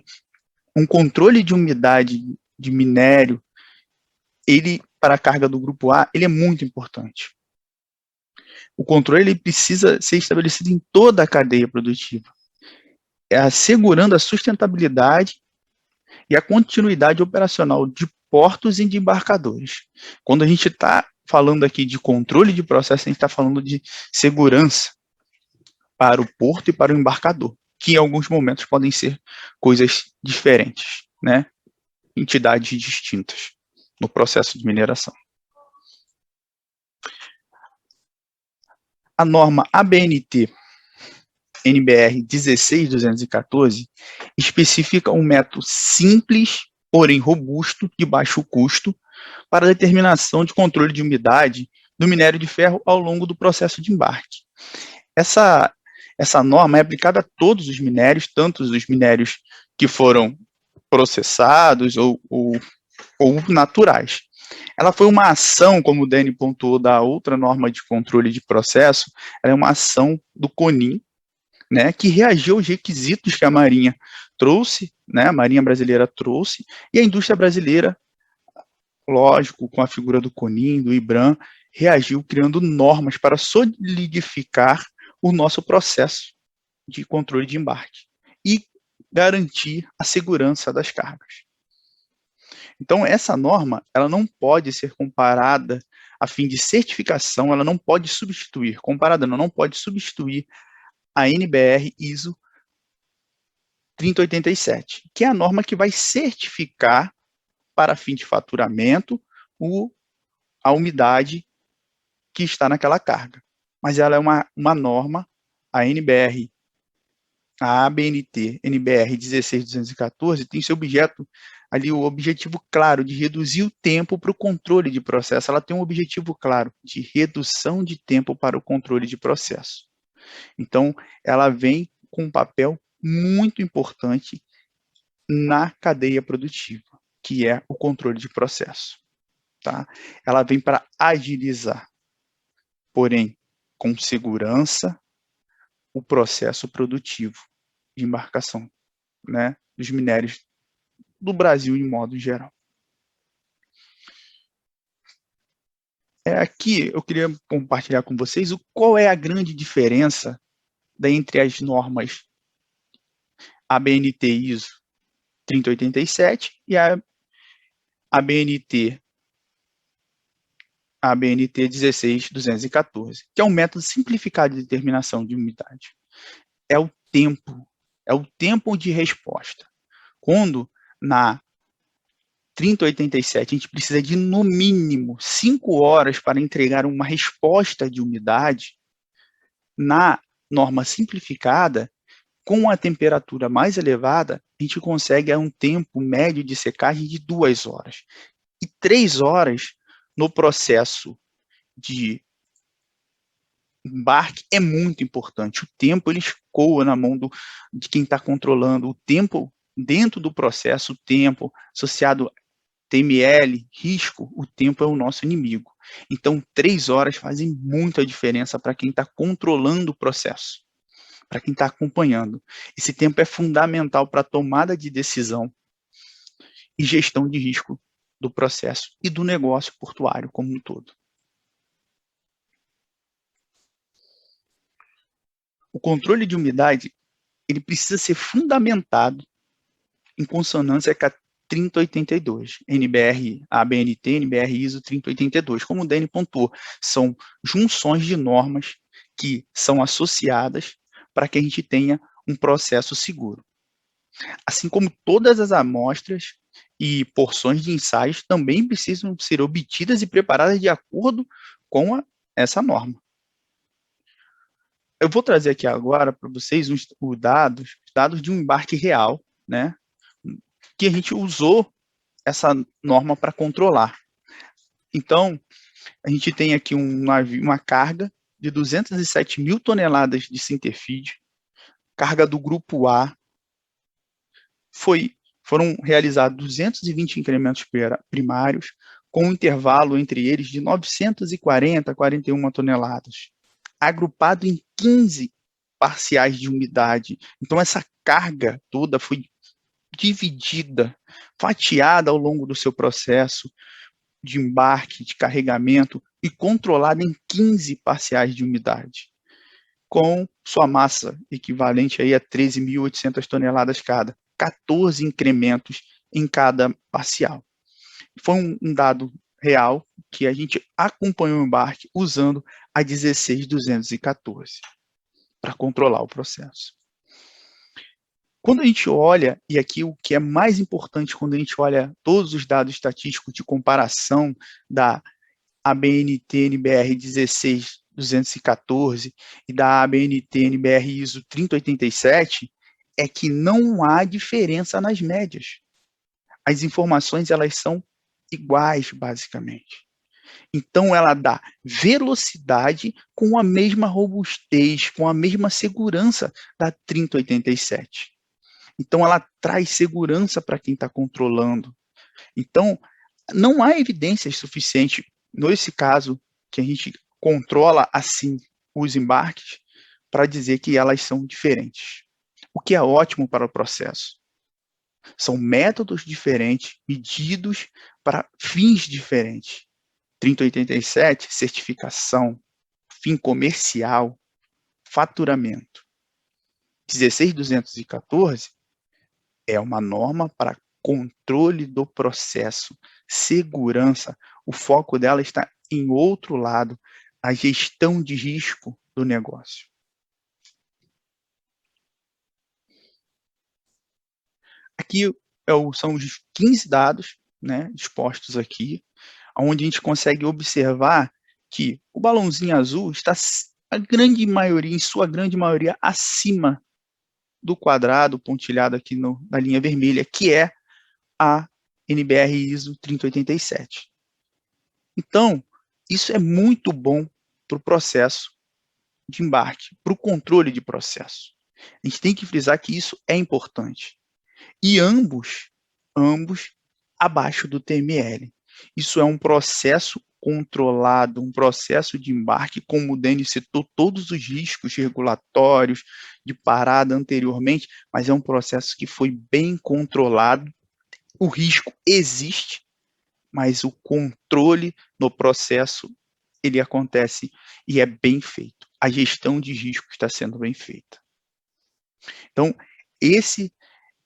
um controle de umidade de minério, ele, para a carga do grupo A, ele é muito importante. O controle ele precisa ser estabelecido em toda a cadeia produtiva, assegurando a sustentabilidade e a continuidade operacional de portos e de embarcadores. Quando a gente está falando aqui de controle de processo, a gente está falando de segurança para o porto e para o embarcador, que em alguns momentos podem ser coisas diferentes, né? Entidades distintas no processo de mineração. A norma ABNT NBR 16214 especifica um método simples, porém robusto, de baixo custo, para a determinação de controle de umidade do minério de ferro ao longo do processo de embarque. Essa norma é aplicada a todos os minérios, tanto os minérios que foram processados ou naturais. Ela foi uma ação, como o Dani pontuou, da outra norma de controle de processo, ela é uma ação do CONIN, né, que reagiu aos requisitos que a Marinha trouxe, né, a Marinha Brasileira trouxe, e a indústria brasileira, lógico, com a figura do CONIN, do IBRAM, reagiu criando normas para solidificar o nosso processo de controle de embarque e garantir a segurança das cargas. Então, essa norma, ela não pode ser comparada a fim de certificação, ela não pode substituir, comparada não pode substituir a NBR ISO 3087, que é a norma que vai certificar, para fim de faturamento, a umidade que está naquela carga. Mas ela é uma norma, a ABNT NBR 16214, tem seu objeto ali, o objetivo claro de reduzir o tempo para o controle de processo. Ela tem um objetivo claro de redução de tempo para o controle de processo. Então, ela vem com um papel muito importante na cadeia produtiva, que é o controle de processo. Tá? Ela vem para agilizar, porém, com segurança, o processo produtivo de embarcação, né, dos minérios do Brasil em modo geral. Aqui eu queria compartilhar com vocês qual é a grande diferença entre as normas ABNT ISO 3087 e a ABNT 16214, que é um método simplificado de determinação de umidade. É o tempo de resposta. Quando na 3087 a gente precisa de, no mínimo, 5 horas para entregar uma resposta de umidade, na norma simplificada, com a temperatura mais elevada, a gente consegue um tempo médio de secagem de 2 horas. E 3 horas no processo de embarque é muito importante. O tempo ele escoa na mão de quem está controlando. O tempo dentro do processo, o tempo associado TML, risco, o tempo é o nosso inimigo. Então, 3 horas fazem muita diferença para quem está controlando o processo, para quem está acompanhando. Esse tempo é fundamental para a tomada de decisão e gestão de risco do processo e do negócio portuário como um todo. O controle de umidade ele precisa ser fundamentado em consonância com a 3082, ABNT, NBR ISO 3082. Como o Dani pontuou, são junções de normas que são associadas para que a gente tenha um processo seguro. Assim como todas as amostras e porções de ensaios também precisam ser obtidas e preparadas de acordo com essa norma. Eu vou trazer aqui agora para vocês os dados de um embarque real, né, que a gente usou essa norma para controlar. Então, a gente tem aqui um navio, uma carga de 207 mil toneladas de sinterfídio, carga do grupo A, foram realizados 220 incrementos primários, com um intervalo entre eles de 940 a 41 toneladas. agrupado em 15 parciais de umidade. Então, essa carga toda foi dividida, fatiada ao longo do seu processo de embarque, de carregamento e controlada em 15 parciais de umidade, com sua massa equivalente aí a 13.800 toneladas cada, 14 incrementos em cada parcial. Foi um dado real que a gente acompanhou o embarque usando a 16214 para controlar o processo. Quando a gente olha, e aqui o que é mais importante quando a gente olha todos os dados estatísticos de comparação da ABNT-NBR 16214 e da ABNT-NBR ISO 3087, é que não há diferença nas médias. As informações, elas são iguais, basicamente. Então, ela dá velocidade com a mesma robustez, com a mesma segurança da 3087. Então, ela traz segurança para quem está controlando. Então, não há evidências suficientes, nesse caso, que a gente controla assim os embarques, para dizer que elas são diferentes. O que é ótimo para o processo. São métodos diferentes, medidos para fins diferentes. 3087, certificação, fim comercial, faturamento. 16214 é uma norma para controle do processo, segurança. O foco dela está em outro lado, a gestão de risco do negócio. Aqui são os 15 dados, né, dispostos aqui, onde a gente consegue observar que o balãozinho azul está, em sua grande maioria, acima do quadrado pontilhado aqui na linha vermelha, que é a NBR ISO 3087. Então, isso é muito bom para o processo de embarque, para o controle de processo. A gente tem que frisar que isso é importante. E ambos abaixo do TML. Isso é um processo controlado, um processo de embarque, como o Denis citou, todos os riscos regulatórios de parada anteriormente, mas é um processo que foi bem controlado. O risco existe, mas o controle no processo, ele acontece e é bem feito. A gestão de risco está sendo bem feita. Então, esse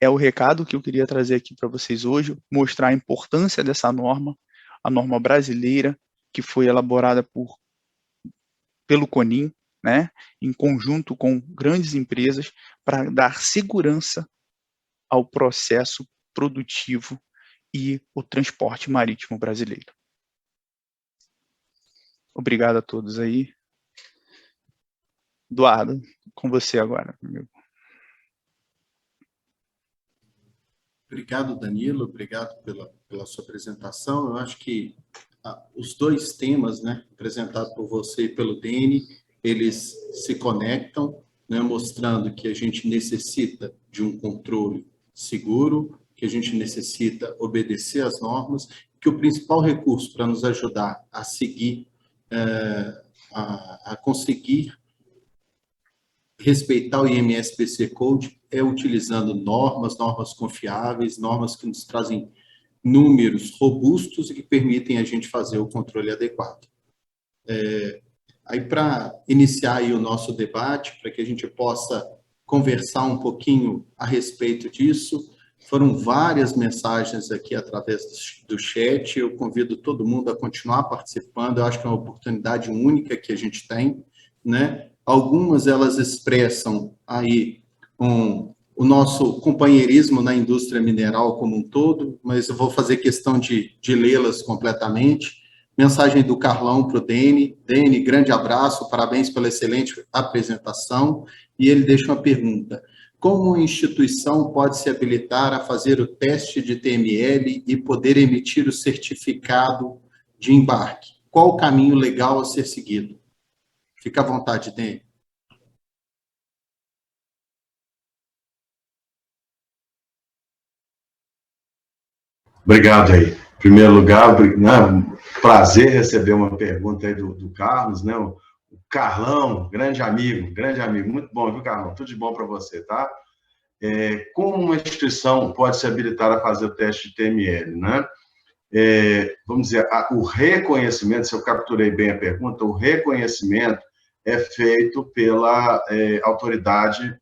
é o recado que eu queria trazer aqui para vocês hoje, mostrar a importância dessa norma, a norma brasileira, que foi elaborada pelo CONIM, né, em conjunto com grandes empresas, para dar segurança ao processo produtivo e o transporte marítimo brasileiro. Obrigado a todos aí. Eduardo, com você agora, amigo. Obrigado, Danilo, obrigado pela sua apresentação. Eu acho que os dois temas, né, apresentados por você e pelo Deni, eles se conectam, né, mostrando que a gente necessita de um controle seguro, que a gente necessita obedecer às normas, que o principal recurso para nos ajudar a seguir, a conseguir respeitar o IMS-PC Code é utilizando normas confiáveis, normas que nos trazem números robustos e que permitem a gente fazer o controle adequado. Aí, para iniciar aí o nosso debate, para que a gente possa conversar um pouquinho a respeito disso, foram várias mensagens aqui através do chat, eu convido todo mundo a continuar participando, eu acho que é uma oportunidade única que a gente tem, né? Algumas elas expressam aí o nosso companheirismo na indústria mineral como um todo, mas eu vou fazer questão de lê-las completamente. Mensagem do Carlão para o Deni. Deni, grande abraço, parabéns pela excelente apresentação. E ele deixa uma pergunta. Como a instituição pode se habilitar a fazer o teste de TML e poder emitir o certificado de embarque? Qual o caminho legal a ser seguido? Fica à vontade, Deni. Obrigado aí. Em primeiro lugar, né, prazer receber uma pergunta aí do Carlos, né, Carlão, grande amigo, muito bom, viu, Carlão? Tudo de bom para você, tá? Como uma instituição pode se habilitar a fazer o teste de TML, né? Vamos dizer, o reconhecimento, se eu capturei bem a pergunta, o reconhecimento é feito pela autoridade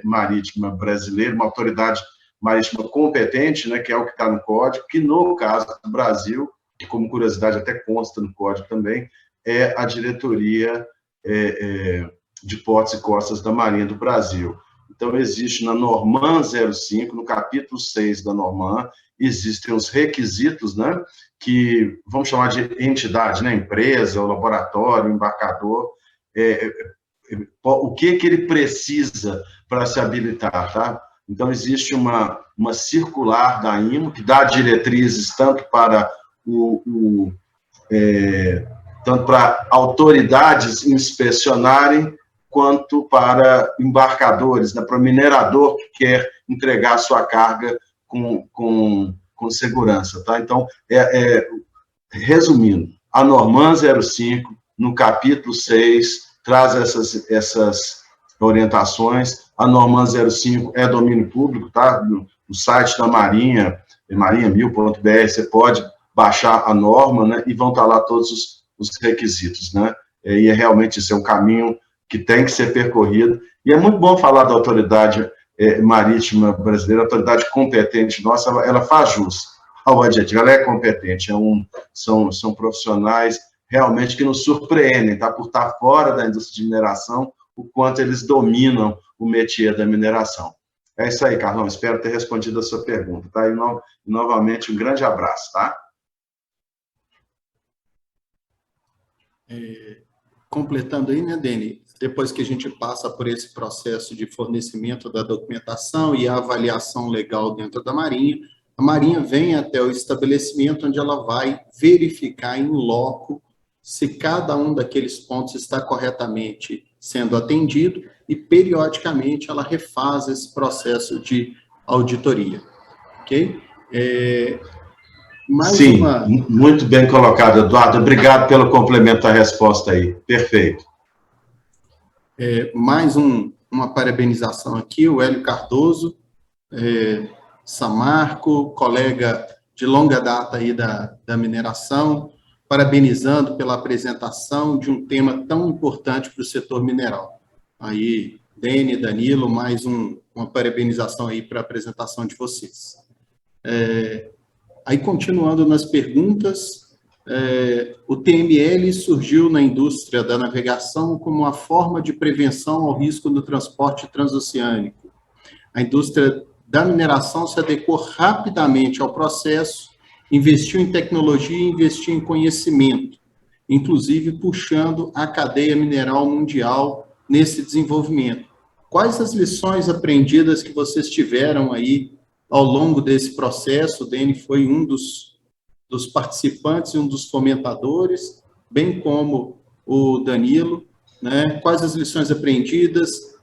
marítima brasileira, uma autoridade marítima competente, né, que é o que está no código, que no caso do Brasil, como curiosidade até consta no código também, é a Diretoria de Portos e Costas da Marinha do Brasil. Então, existe na Norman 05, no capítulo 6 da Norman, existem os requisitos, né, que vamos chamar de entidade, né, empresa, o laboratório, o embarcador, o que ele precisa para se habilitar, tá? Então, existe uma circular da IMO, que dá diretrizes tanto para tanto para autoridades inspecionarem, quanto para embarcadores, né, para o minerador que quer entregar sua carga com segurança, tá? Então, resumindo, a Norman 05, no capítulo 6, traz essas orientações. A Norman 05 é domínio público, tá? No site da Marinha, marinha.mil.br, você pode baixar a norma, né? E vão estar lá todos os requisitos, né? E realmente isso é um caminho que tem que ser percorrido. E é muito bom falar da autoridade marítima brasileira, a autoridade competente nossa, ela faz jus ao adjetivo, ela é competente, são profissionais realmente que nos surpreendem, tá? Por estar fora da indústria de mineração, o quanto eles dominam o métier da mineração. É isso aí, Carlão, espero ter respondido a sua pergunta, tá? E novamente, um grande abraço, tá? Completando aí, né, Deni? Depois que a gente passa por esse processo de fornecimento da documentação e a avaliação legal dentro da Marinha, a Marinha vem até o estabelecimento onde ela vai verificar em loco se cada um daqueles pontos está corretamente sendo atendido e, periodicamente, ela refaz esse processo de auditoria. Ok? Sim, muito bem colocado, Eduardo. Obrigado pelo complemento da resposta aí. Perfeito. Mais uma parabenização aqui, o Hélio Cardoso, Samarco, colega de longa data aí da mineração, parabenizando pela apresentação de um tema tão importante para o setor mineral. Aí, Deni, Danilo, mais uma parabenização aí para a apresentação de vocês. Aí, continuando nas perguntas, o TML surgiu na indústria da navegação como uma forma de prevenção ao risco do transporte transoceânico. A indústria da mineração se adequou rapidamente ao processo, investiu em tecnologia e investiu em conhecimento, inclusive puxando a cadeia mineral mundial nesse desenvolvimento. Quais as lições aprendidas que vocês tiveram aí ao longo desse processo? O Deni foi um dos participantes e um dos fomentadores, bem como o Danilo, né? Quais as lições aprendidas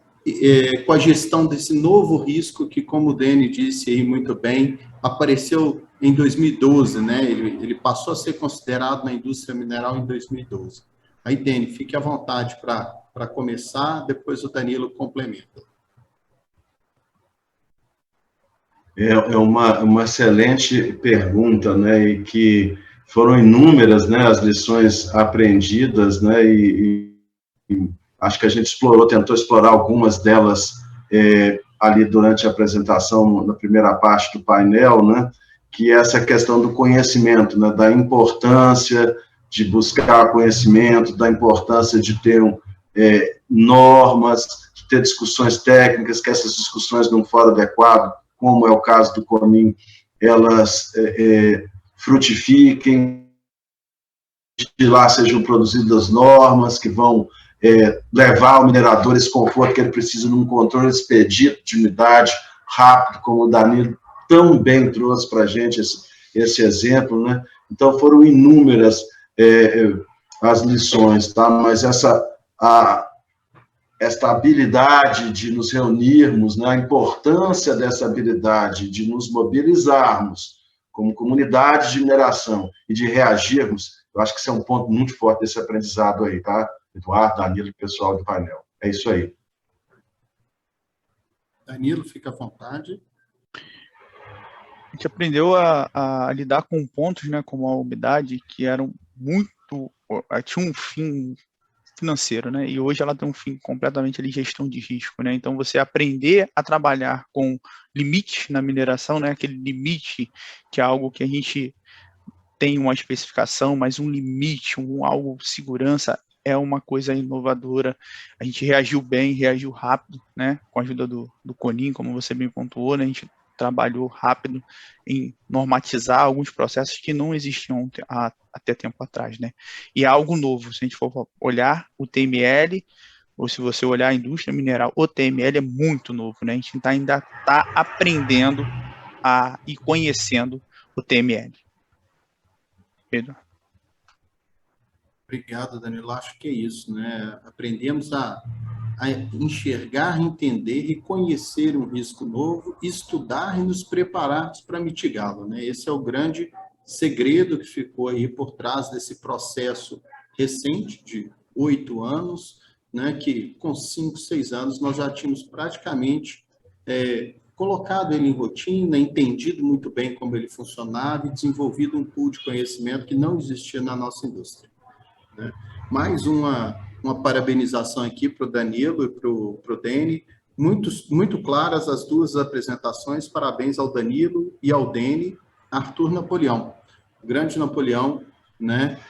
com a gestão desse novo risco que, como o Deni disse aí muito bem, apareceu em 2012, né? Ele passou a ser considerado na indústria mineral em 2012. Aí, Deni, fique à vontade para começar, depois o Danilo complementa. É uma excelente pergunta, né, e que foram inúmeras, né, as lições aprendidas, né, e acho que a gente tentou explorar algumas delas ali durante a apresentação, na primeira parte do painel, né, que é essa questão do conhecimento, né, da importância de buscar conhecimento, da importância de ter normas, de ter discussões técnicas, que essas discussões num fórum adequado, como é o caso do CONIM, elas frutifiquem, de lá sejam produzidas normas que vão levar ao minerador esse conforto que ele precisa num controle expedito de umidade rápido, como o Danilo tão bem trouxe para a gente esse exemplo, né? Então, foram inúmeras as lições, tá? Mas esta habilidade de nos reunirmos, né, a importância dessa habilidade de nos mobilizarmos como comunidade de mineração e de reagirmos, eu acho que esse é um ponto muito forte desse aprendizado aí, tá? Eduardo, Danilo e pessoal do painel. É isso aí. Danilo, fica à vontade. A gente aprendeu a lidar com pontos, né, como a umidade, que eram muito... tinha um fim financeiro, né, e hoje ela tem um fim completamente de gestão de risco, né, então você aprender a trabalhar com limites na mineração, né, aquele limite que é algo que a gente tem uma especificação, mas um limite, algo segurança, é uma coisa inovadora. A gente reagiu bem, reagiu rápido, né, com a ajuda do CONIN, como você bem pontuou, né, a gente trabalhou rápido em normatizar alguns processos que não existiam até tempo atrás, né? E é algo novo, se a gente for olhar o TML, ou se você olhar a indústria mineral, o TML é muito novo, né? A gente ainda está aprendendo e conhecendo o TML. Pedro. Obrigado, Danilo. Acho que é isso, né? Aprendemos a enxergar, entender e conhecer um risco novo, estudar e nos prepararmos para mitigá-lo, né? Esse é o grande segredo que ficou aí por trás desse processo recente de 8 anos, né? Que com 5, 6 anos nós já tínhamos praticamente colocado ele em rotina, entendido muito bem como ele funcionava e desenvolvido um pool de conhecimento que não existia na nossa indústria, né? Mais uma parabenização aqui para o Danilo e para o Deni, muito claras as duas apresentações, parabéns ao Danilo e ao Deni. Arthur Napoleão, o grande Napoleão, né,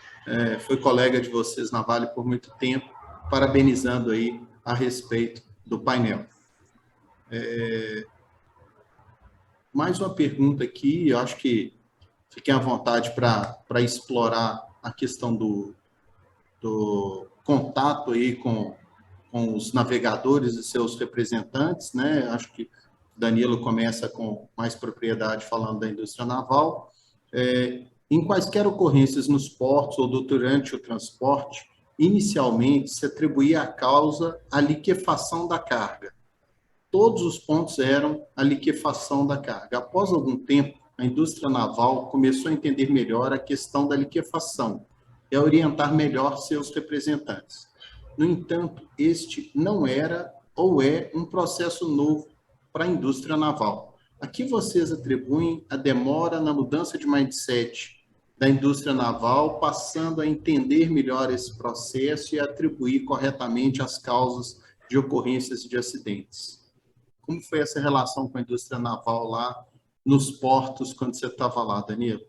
foi colega de vocês na Vale por muito tempo, parabenizando aí a respeito do painel. Mais uma pergunta aqui, eu acho que fiquem à vontade para explorar a questão do contato aí com os navegadores e seus representantes, né? Acho que Danilo começa com mais propriedade falando da indústria naval. Em quaisquer ocorrências nos portos ou durante o transporte, inicialmente se atribuía a causa à liquefação da carga. Todos os pontos eram a liquefação da carga. Após algum tempo, a indústria naval começou a entender melhor a questão da liquefação e a orientar melhor seus representantes. No entanto, este não era ou é um processo novo para a indústria naval. A que vocês atribuem a demora na mudança de mindset da indústria naval, passando a entender melhor esse processo e atribuir corretamente as causas de ocorrências de acidentes? Como foi essa relação com a indústria naval lá nos portos quando você estava lá, Danilo?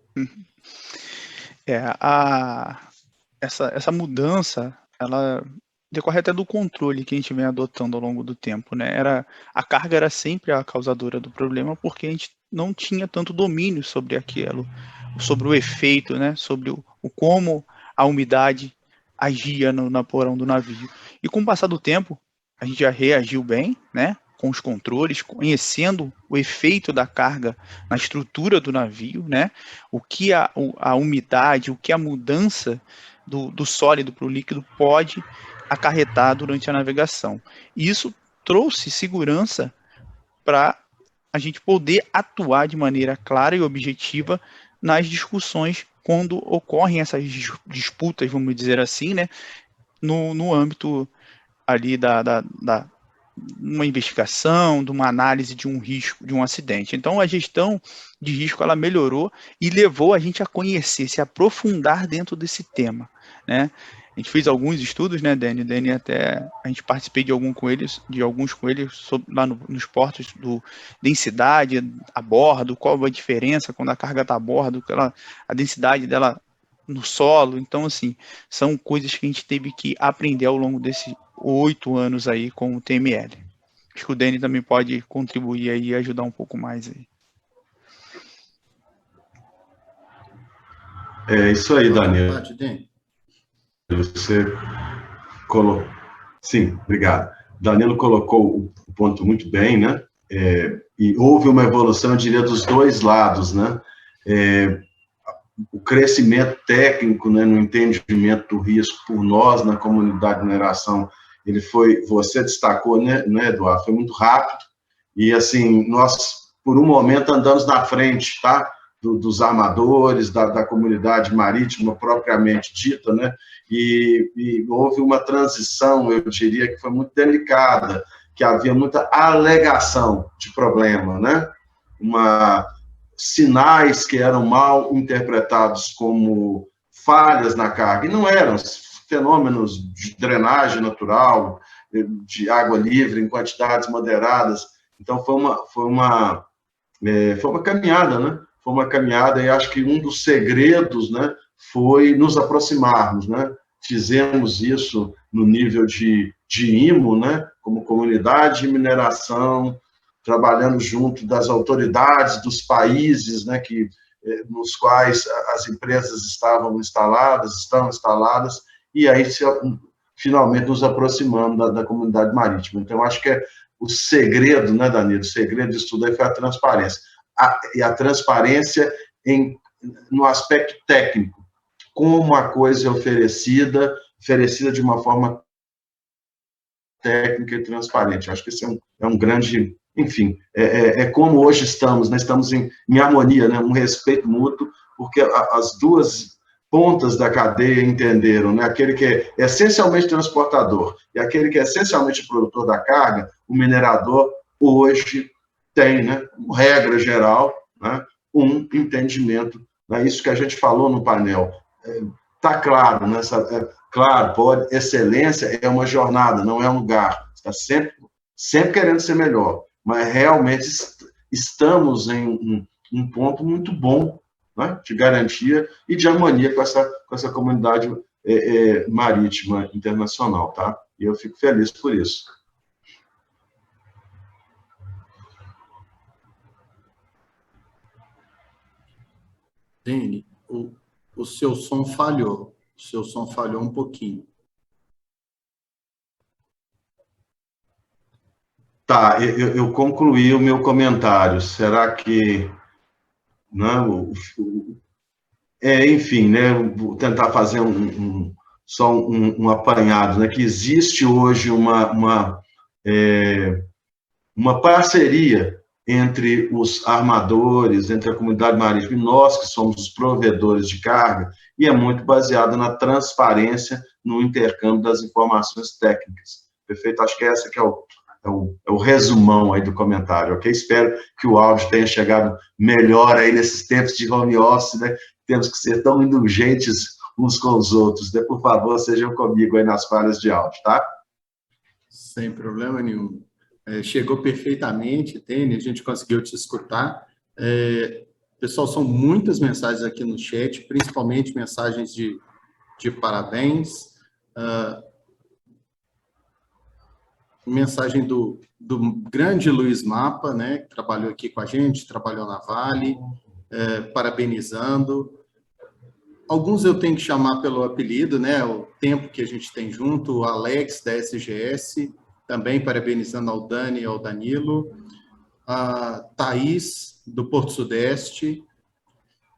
Essa mudança, ela decorre até do controle que a gente vem adotando ao longo do tempo, né? A carga era sempre a causadora do problema, porque a gente não tinha tanto domínio sobre aquilo, sobre o efeito, né? Sobre o como a umidade agia no porão do navio. E com o passar do tempo, a gente já reagiu bem, né? Com os controles, conhecendo o efeito da carga na estrutura do navio, né? O que a umidade, o que a mudança do sólido para o líquido pode acarretar durante a navegação. E isso trouxe segurança para a gente poder atuar de maneira clara e objetiva nas discussões quando ocorrem essas disputas, vamos dizer assim, né? No âmbito ali uma investigação, de uma análise de um risco, de um acidente. Então, a gestão de risco, ela melhorou e levou a gente a conhecer, se aprofundar dentro desse tema, né? A gente fez alguns estudos, né, Dani, até a gente participei de alguns com eles lá nos portos do densidade a bordo, qual a diferença quando a carga está a bordo, a densidade dela no solo. Então, assim, são coisas que a gente teve que aprender ao longo desses 8 anos aí com o TML. Acho que o Dani também pode contribuir aí e ajudar um pouco mais aí. É isso aí, Daniel. Você colocou... Sim, obrigado. Danilo colocou o ponto muito bem, né? E houve uma evolução, eu diria, dos dois lados, né? O crescimento técnico, né, no entendimento do risco por nós, na comunidade de mineração, você destacou, né, Eduardo? Foi muito rápido e, assim, nós, por um momento, andamos na frente, tá? dos armadores, da comunidade marítima propriamente dita, né? E houve uma transição, eu diria, que foi muito delicada, que havia muita alegação de problema, né? Sinais que eram mal interpretados como falhas na carga, e não eram fenômenos de drenagem natural, de água livre em quantidades moderadas. Então, foi uma caminhada, né? Foi uma caminhada, e acho que um dos segredos, né, foi nos aproximarmos, né? Fizemos isso no nível de IMO, né, como comunidade de mineração, trabalhando junto das autoridades dos países, né, nos quais as empresas estão instaladas, e aí finalmente nos aproximamos da comunidade marítima. Então, acho que o segredo, né, Danilo, o segredo disso tudo aí foi a transparência. E a transparência no aspecto técnico, como a coisa é oferecida de uma forma técnica e transparente. Acho que esse é um grande... Enfim, como hoje estamos, né? Estamos em harmonia, né? Um respeito mútuo, porque as duas pontas da cadeia entenderam, né? Aquele que é essencialmente transportador e aquele que é essencialmente produtor da carga, o minerador hoje tem, né, regra geral, né, um entendimento, né, isso que a gente falou no painel, está claro, né, claro, excelência é uma jornada, não é um lugar, está sempre querendo ser melhor, mas realmente estamos em um ponto muito bom, né, de garantia e de harmonia com essa comunidade marítima internacional, tá? E eu fico feliz por isso. Dene, o seu som falhou. O seu som falhou um pouquinho. Tá, eu concluí o meu comentário. Será que... Não, enfim, né, vou tentar fazer só um apanhado, né, que existe hoje uma parceria entre os armadores, entre a comunidade marítima e nós, que somos os provedores de carga, e é muito baseada na transparência, no intercâmbio das informações técnicas. Perfeito? Acho que essa que é o resumão aí do comentário, ok? Espero que o áudio tenha chegado melhor aí nesses tempos de home office, né? Temos que ser tão indulgentes uns com os outros, né? Por favor, sejam comigo aí nas falhas de áudio, tá? Sem problema nenhum. Chegou perfeitamente, Dene, a gente conseguiu te escutar. Pessoal, são muitas mensagens aqui no chat, principalmente mensagens de parabéns. Mensagem do grande Luiz Mapa, né, que trabalhou aqui com a gente, trabalhou na Vale, parabenizando. Alguns eu tenho que chamar pelo apelido, né, o tempo que a gente tem junto, o Alex, da SGS, também parabenizando ao Dani e ao Danilo, a Thaís, do Porto Sudeste,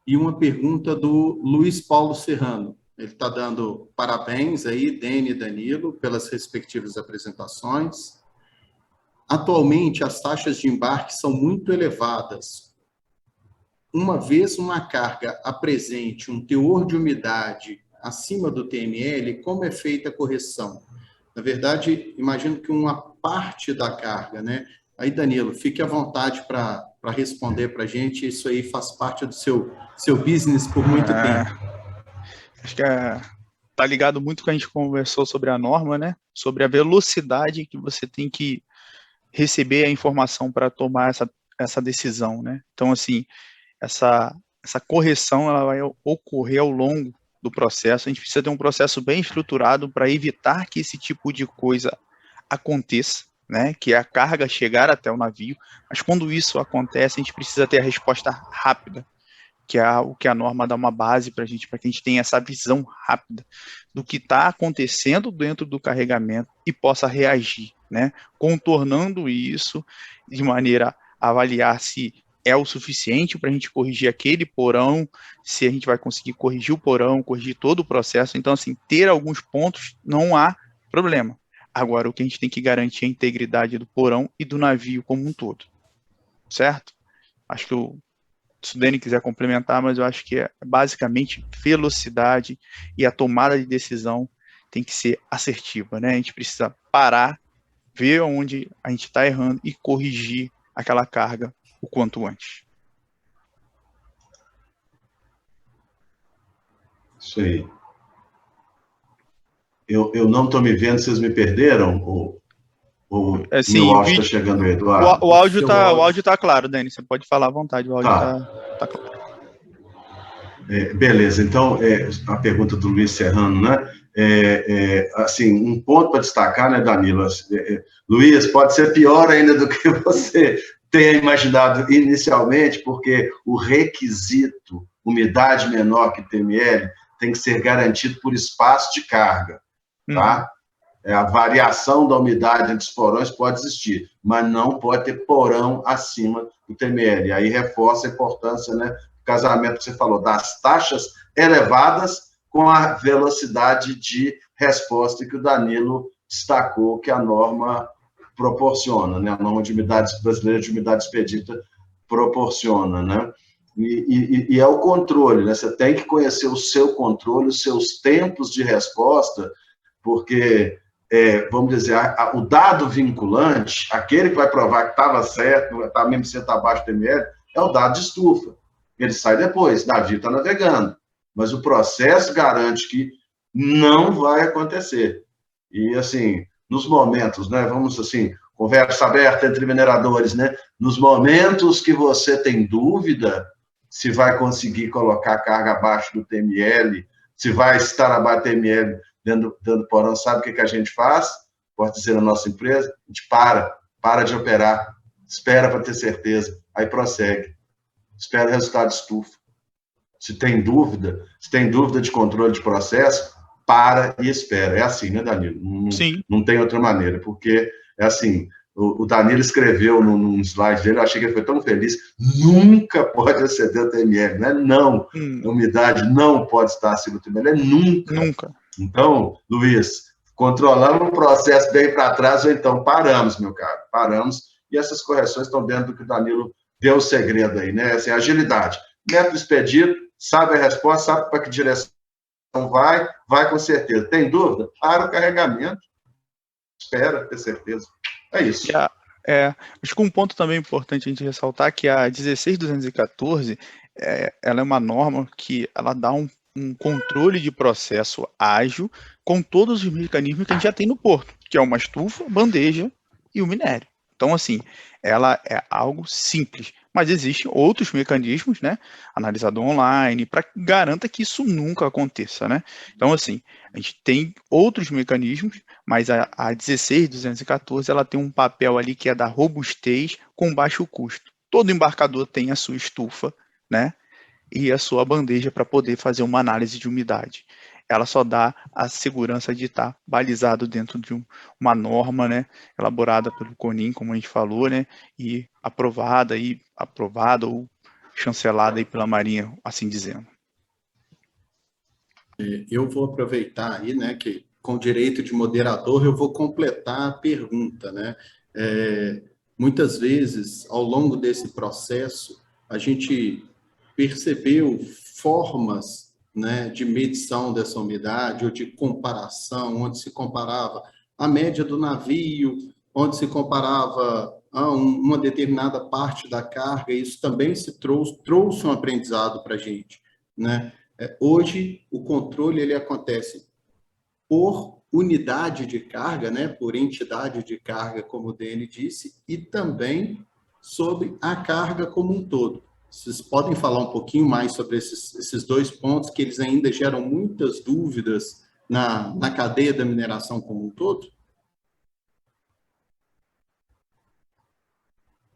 e uma pergunta do Luiz Paulo Serrano. Ele está dando parabéns aí, Dene e Danilo, pelas respectivas apresentações. Atualmente, as taxas de embarque são muito elevadas. Uma vez uma carga apresente um teor de umidade acima do TML, como é feita a correção? Na verdade, imagino que uma parte da carga, né? Aí, Danilo, fique à vontade para responder para a gente. Isso aí faz parte do seu business por muito tempo. Acho que tá ligado muito com o que a gente conversou sobre a norma, né? Sobre a velocidade que você tem que receber a informação para tomar essa decisão, né? Então, assim, essa correção ela vai ocorrer ao longo do processo. A gente precisa ter um processo bem estruturado para evitar que esse tipo de coisa aconteça, né? Que é a carga chegar até o navio. Mas quando isso acontece, a gente precisa ter a resposta rápida, que é o que a norma dá uma base para que a gente tenha essa visão rápida do que está acontecendo dentro do carregamento e possa reagir, né? Contornando isso de maneira a avaliar se é o suficiente para a gente corrigir aquele porão, se a gente vai conseguir corrigir o porão, corrigir todo o processo. Então, assim, ter alguns pontos não há problema. Agora, o que a gente tem que garantir é a integridade do porão e do navio como um todo, certo? Acho que se o Dani quiser complementar, mas eu acho que é basicamente velocidade e a tomada de decisão tem que ser assertiva, né? A gente precisa parar, ver onde a gente está errando e corrigir aquela carga o quanto antes. Isso aí. Eu não estou me vendo, vocês me perderam? Ou Assim, meu áudio está chegando, Eduardo? O áudio tá claro, Dani, você pode falar à vontade, o áudio tá claro. Beleza, então, a pergunta do Luiz Serrano, né? Assim, um ponto para destacar, né, Danilo? Luiz, pode ser pior ainda do que você tenha imaginado inicialmente, porque o requisito, umidade menor que TML, tem que ser garantido por espaço de carga, tá? A variação da umidade entre os porões pode existir, mas não pode ter porão acima do TML. Aí reforça a importância, né, do casamento que você falou, das taxas elevadas com a velocidade de resposta que o Danilo destacou, que a norma proporciona, né? A norma de umidade brasileira de umidade expedita proporciona, né? E é o controle, né? Você tem que conhecer o seu controle, os seus tempos de resposta, porque, vamos dizer, o dado vinculante, aquele que vai provar que estava certo, está mesmo sendo abaixo do ML, é o dado de estufa. Ele sai depois, o navio está navegando. Mas o processo garante que não vai acontecer. E, assim, nos momentos, né? Vamos, assim, conversa aberta entre mineradores, né? Nos momentos que você tem dúvida se vai conseguir colocar a carga abaixo do TML, se vai estar abaixo do TML dentro do porão, sabe o que a gente faz? Pode dizer na nossa empresa, a gente para de operar, espera para ter certeza, aí prossegue, espera o resultado de estufa. Se tem dúvida de controle de processo, para e espera. É assim, né, Danilo? Sim. Não tem outra maneira, porque é assim. O Danilo escreveu num slide dele, eu achei que ele foi tão feliz, nunca pode exceder o TML, né? Não, a umidade não pode estar acima do TML, nunca. Então, Luiz, controlamos o processo bem para trás, ou então paramos, meu caro, paramos, e essas correções estão dentro do que o Danilo deu o segredo aí, né? Assim, agilidade, método expedito, sabe a resposta, sabe para que direção vai com certeza. Tem dúvida? Para o carregamento, espera, ter certeza. É isso. Acho que um ponto também importante a gente ressaltar é que a 16214, ela é uma norma que ela dá um controle de processo ágil com todos os mecanismos que a gente já tem no porto, que é uma estufa, bandeja e o minério. Então, assim, ela é algo simples, mas existem outros mecanismos, né, analisador online, para que garanta que isso nunca aconteça, né? Então, assim, a gente tem outros mecanismos, mas a 16214, ela tem um papel ali que é da robustez com baixo custo. Todo embarcador tem a sua estufa, né, e a sua bandeja para poder fazer uma análise de umidade. Ela só dá a segurança de estar balizado dentro de uma norma, né, elaborada pelo CONIN, como a gente falou, né, e aprovada ou chancelada aí pela Marinha, assim dizendo. Eu vou aproveitar aí, né, que com direito de moderador eu vou completar a pergunta, né? Muitas vezes, ao longo desse processo, a gente percebeu formas, né, de medição dessa umidade ou de comparação, onde se comparava a média do navio, onde se comparava a uma determinada parte da carga. Isso também trouxe um aprendizado para a gente, né? Hoje, o controle ele acontece por unidade de carga, né, por entidade de carga, como o Dani disse, e também sobre a carga como um todo. Vocês podem falar um pouquinho mais sobre esses dois pontos, que eles ainda geram muitas dúvidas na cadeia da mineração como um todo?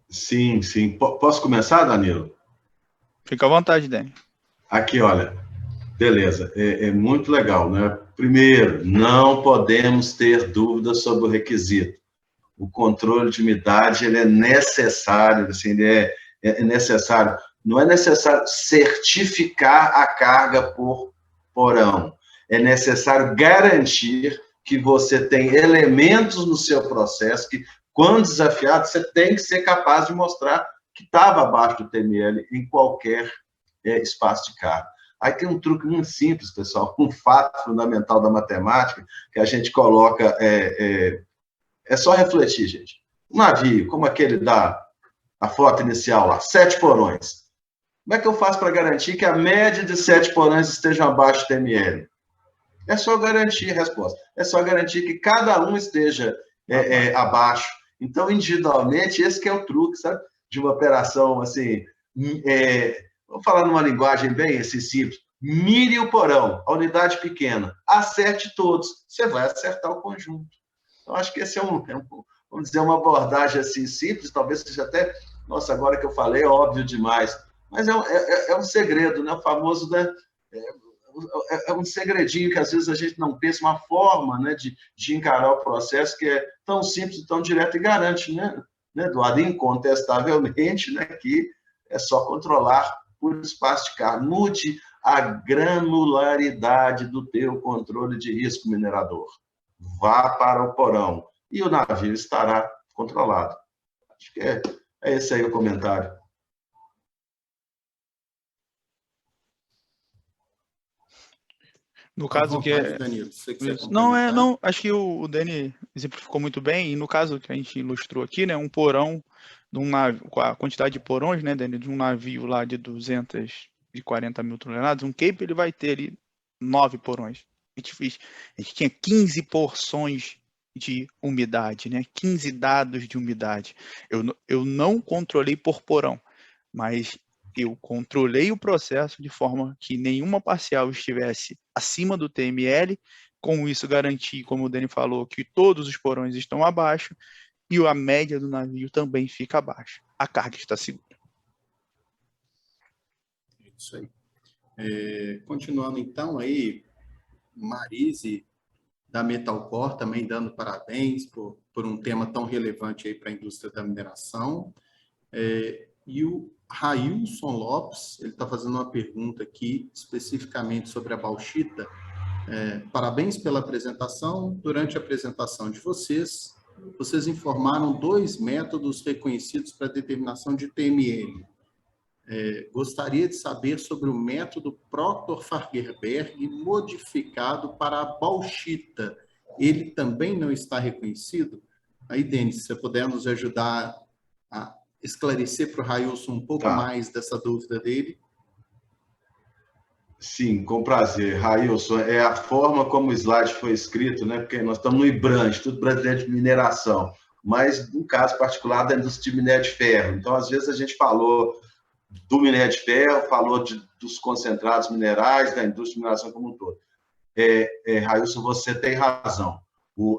Sim. Posso começar, Danilo? Fica à vontade, Dani. Aqui, olha, beleza, é muito legal, né? Primeiro, não podemos ter dúvidas sobre o requisito. O controle de umidade, ele é necessário, assim, ele é necessário. Não é necessário certificar a carga por porão. É necessário garantir que você tem elementos no seu processo que, quando desafiado, você tem que ser capaz de mostrar que estava abaixo do TML em qualquer espaço de carga. Aí tem um truque muito simples, pessoal, um fato fundamental da matemática, que a gente coloca, é só refletir, gente. Um navio, como aquele a foto inicial lá, 7 porões. Como é que eu faço para garantir que a média de 7 porões esteja abaixo do TML? É só garantir a resposta. É só garantir que cada um esteja abaixo. Então, individualmente, esse que é o truque, sabe? De uma operação, assim, vamos falar numa linguagem bem assim, simples. Mire o porão, a unidade pequena. Acerte todos. Você vai acertar o conjunto. Então, acho que esse vamos dizer, uma abordagem assim simples, talvez seja até, nossa, agora que eu falei, é óbvio demais. Mas é um segredo, né? O famoso, né? É um segredinho que às vezes a gente não pensa, uma forma, né, de encarar o processo que é tão simples e tão direto e garante, né, Eduardo, incontestavelmente, né, que é só controlar por espaço de carga. Mude a granularidade do teu controle de risco minerador. Vá para o porão e o navio estará controlado. Acho que é esse aí o comentário. No caso que Danilo, não, acho que o Dani exemplificou muito bem, e no caso que a gente ilustrou aqui, né, um porão de um navio, com a quantidade de porões, né, Dani, de um navio lá de 240 mil toneladas, um Cape ele vai ter ali 9 porões. A gente tinha 15 porções de umidade, né, 15 dados de umidade. Eu não controlei por porão, mas eu controlei o processo de forma que nenhuma parcial estivesse acima do TML, com isso garanti, como o Dani falou, que todos os porões estão abaixo e a média do navio também fica abaixo. A carga está segura. Isso aí. Continuando então aí, Marise, da Metalcor, também dando parabéns por um tema tão relevante aí para a indústria da mineração. E o Railson Lopes, ele está fazendo uma pergunta aqui, especificamente sobre a bauxita. Parabéns pela apresentação. Durante a apresentação de vocês informaram 2 métodos reconhecidos para determinação de TML. Gostaria de saber sobre o método Proctor-Fagerberg modificado para a bauxita. Ele também não está reconhecido? Aí, Denis, se você puder nos ajudar a esclarecer para o Railson um pouco mais dessa dúvida dele. Sim, com prazer. Railson, é a forma como o slide foi escrito, né? Porque nós estamos no IBRAM, Instituto Brasileiro de Mineração, mas no caso particular da indústria de minério de ferro. Então, às vezes, a gente falou do minério de ferro, falou dos concentrados minerais, da indústria de mineração como um todo. Railson, você tem razão.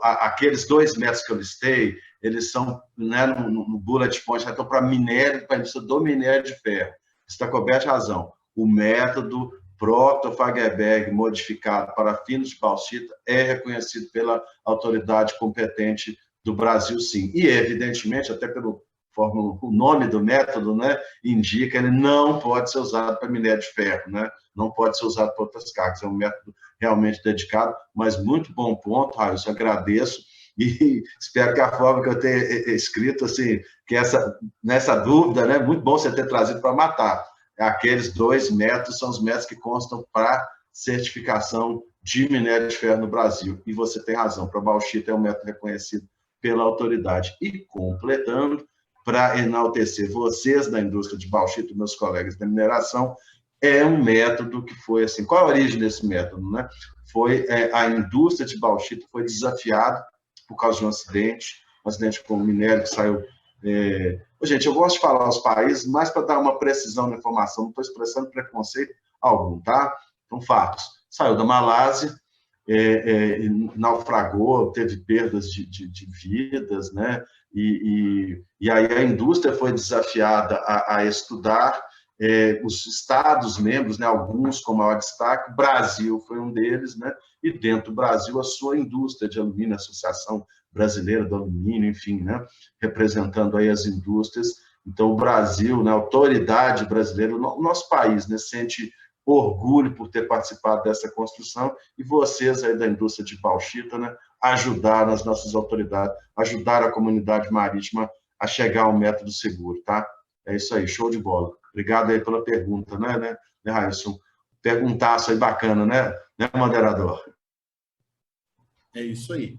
Aqueles 2 métodos que eu listei, eles são, né, no bullet point, então para minério, para a indústria do minério de ferro. Você está coberto de razão. O método Proctor-Fagerberg modificado para fins de bauxita é reconhecido pela autoridade competente do Brasil, sim. E, evidentemente, até pelo o nome do método, né, indica, ele não pode ser usado para minério de ferro, né? Não pode ser usado para outras cargas. É um método realmente dedicado, mas muito bom ponto, Railson, agradeço. E espero que a forma que eu tenha escrito, assim, que nessa dúvida, né, muito bom você ter trazido para matar. Aqueles 2 métodos são os métodos que constam para certificação de minério de ferro no Brasil. E você tem razão, para bauxita é um método reconhecido pela autoridade. E completando, para enaltecer vocês da indústria de bauxita, meus colegas da mineração, é um método que foi assim. Qual a origem desse método, né? Foi a indústria de bauxita foi desafiada por causa de um acidente com um minério que saiu. Gente, eu gosto de falar os países, mais para dar uma precisão na informação, não estou expressando preconceito algum, tá? Então, fatos. Saiu da Malásia, naufragou, teve perdas de vidas, né? E aí a indústria foi desafiada a estudar os Estados membros, né? Alguns com maior destaque, o Brasil foi um deles, né? E dentro do Brasil a sua indústria de alumínio, a Associação Brasileira do Alumínio, enfim, né? Representando aí as indústrias. Então o Brasil, né? A autoridade brasileira, o nosso país, né? Sente orgulho por ter participado dessa construção, e vocês aí da indústria de bauxita, né, ajudaram as nossas autoridades, ajudaram a comunidade marítima a chegar a um método seguro, tá? É isso aí, show de bola. Obrigado aí pela pergunta, né, Raíssa? Perguntaço aí bacana, né, moderador? É isso aí.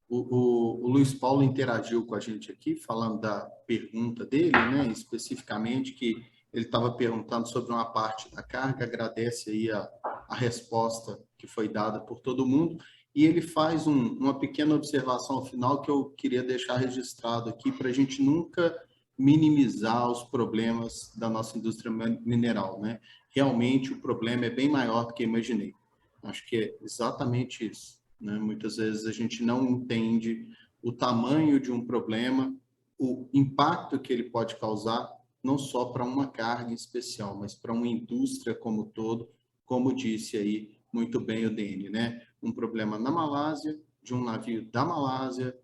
O Luiz Paulo interagiu com a gente aqui, falando da pergunta dele, né, especificamente, que ele estava perguntando sobre uma parte da carga, agradece aí a resposta que foi dada por todo mundo, e ele faz uma pequena observação final que eu queria deixar registrado aqui, para a gente nunca minimizar os problemas da nossa indústria mineral, né? Realmente o problema é bem maior do que imaginei. Acho que é exatamente isso, né? Muitas vezes a gente não entende o tamanho de um problema, o impacto que ele pode causar, não só para uma carga em especial, mas para uma indústria como um todo, como disse aí muito bem o Dene, né? Um problema na Malásia, de um navio da Malásia,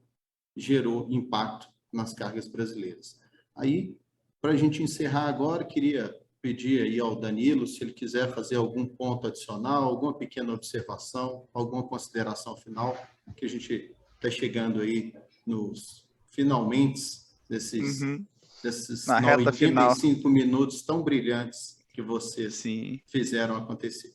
gerou impacto nas cargas brasileiras. Aí, para a gente encerrar agora, queria pedir aí ao Danilo, se ele quiser fazer algum ponto adicional, alguma pequena observação, alguma consideração final, que a gente está chegando aí nos finalmente desses Na reta final. 95 minutos tão brilhantes que vocês Sim. fizeram acontecer.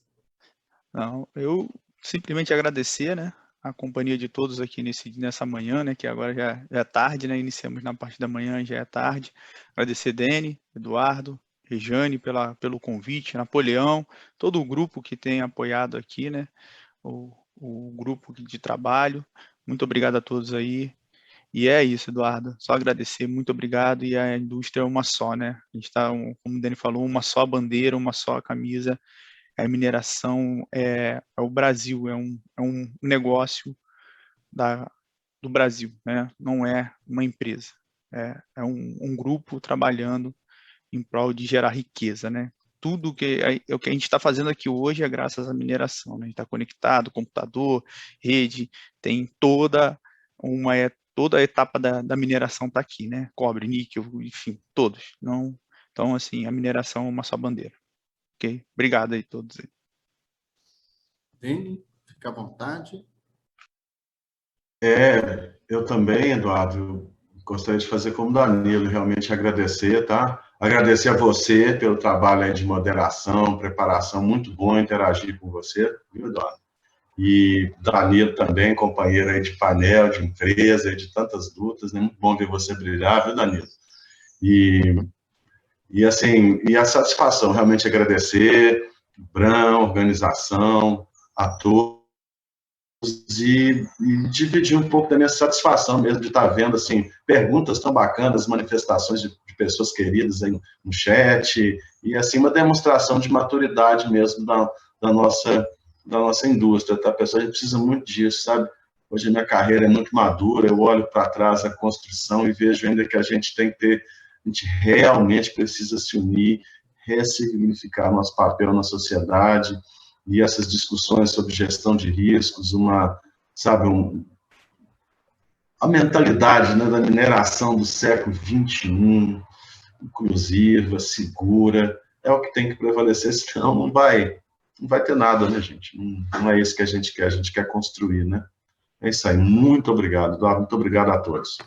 Não, eu simplesmente agradecer, né, a companhia de todos aqui nessa manhã, né, que agora já é tarde, né, iniciamos na parte da manhã, já é tarde. Agradecer Dene, Eduardo, Rejane pelo convite, Napoleão, todo o grupo que tem apoiado aqui, né, o grupo de trabalho. Muito obrigado a todos aí. E é isso, Eduardo, só agradecer, muito obrigado, e a indústria é uma só, né, a gente está, como o Dene falou, uma só bandeira, uma só camisa. A mineração é o Brasil, é um negócio do Brasil, né? Não é uma empresa, é um grupo trabalhando em prol de gerar riqueza, né? Tudo o que a gente está fazendo aqui hoje é graças à mineração, né? A gente está conectado, computador, rede, tem toda a etapa da mineração está aqui, né? Cobre, níquel, enfim, todos. Não, então, assim, a mineração é uma só bandeira. Ok? Obrigado aí a todos. Dene, fica à vontade. Eu também, Eduardo, gostaria de fazer como Danilo, realmente agradecer, tá? Agradecer a você pelo trabalho aí de moderação, preparação, muito bom interagir com você, viu, Eduardo? E Danilo também, companheiro aí de painel, de empresa, de tantas lutas, né? Muito bom ver você brilhar, viu, Danilo? E assim, e a satisfação, realmente agradecer, Bran, organização, a todos, e dividir um pouco da minha satisfação mesmo de estar vendo assim, perguntas tão bacanas, manifestações de pessoas queridas aí no chat, e assim, uma demonstração de maturidade mesmo da nossa indústria, tá, pessoal? A gente precisa muito disso, sabe? Hoje a minha carreira é muito madura, eu olho para trás a construção e vejo ainda que a gente realmente precisa se unir, ressignificar nosso papel na sociedade, e essas discussões sobre gestão de riscos, a mentalidade, né, da mineração do século XXI, inclusiva, segura, é o que tem que prevalecer, senão não vai ter nada, né, gente? Não é isso que a gente quer construir, né? É isso aí, muito obrigado, Eduardo, muito obrigado a todos.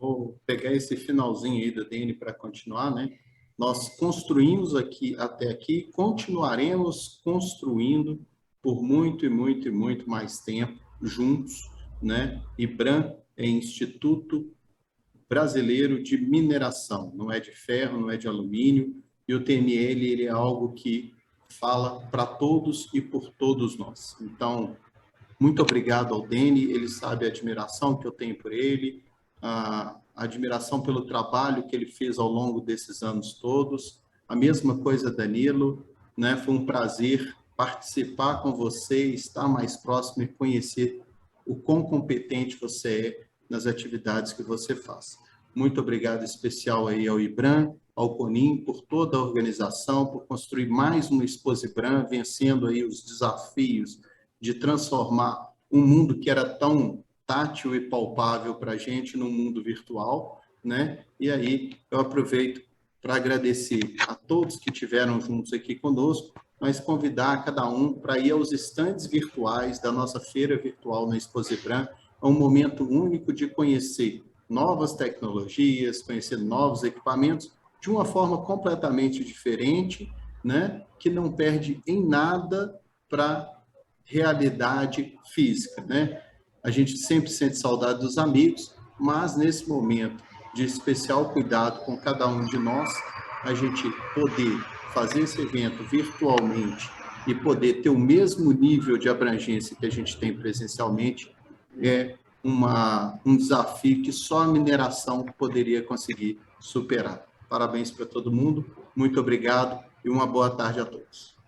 Vou pegar esse finalzinho aí da Dene para continuar, né? Nós construímos até aqui, continuaremos construindo por muito e muito e muito mais tempo juntos, né? IBRAM é Instituto Brasileiro de Mineração, não é de ferro, não é de alumínio, e o TML ele é algo que fala para todos e por todos nós. Então, muito obrigado ao Dene, ele sabe a admiração que eu tenho por ele, a admiração pelo trabalho que ele fez ao longo desses anos todos. A mesma coisa, Danilo, né? Foi um prazer participar com você, estar mais próximo e conhecer o quão competente você é nas atividades que você faz. Muito obrigado especial aí ao IBRAM, ao CONIM, por toda a organização, por construir mais uma Exposibram, vencendo aí os desafios de transformar um mundo que era tão tátil e palpável para a gente no mundo virtual, né? E aí eu aproveito para agradecer a todos que estiveram juntos aqui conosco, mas convidar cada um para ir aos estandes virtuais da nossa feira virtual na Exposibram, é um momento único de conhecer novas tecnologias, conhecendo novos equipamentos, de uma forma completamente diferente, né, que não perde em nada para a realidade física, né? A gente sempre sente saudade dos amigos, mas nesse momento de especial cuidado com cada um de nós, a gente poder fazer esse evento virtualmente e poder ter o mesmo nível de abrangência que a gente tem presencialmente é um desafio que só a mineração poderia conseguir superar. Parabéns para todo mundo, muito obrigado e uma boa tarde a todos.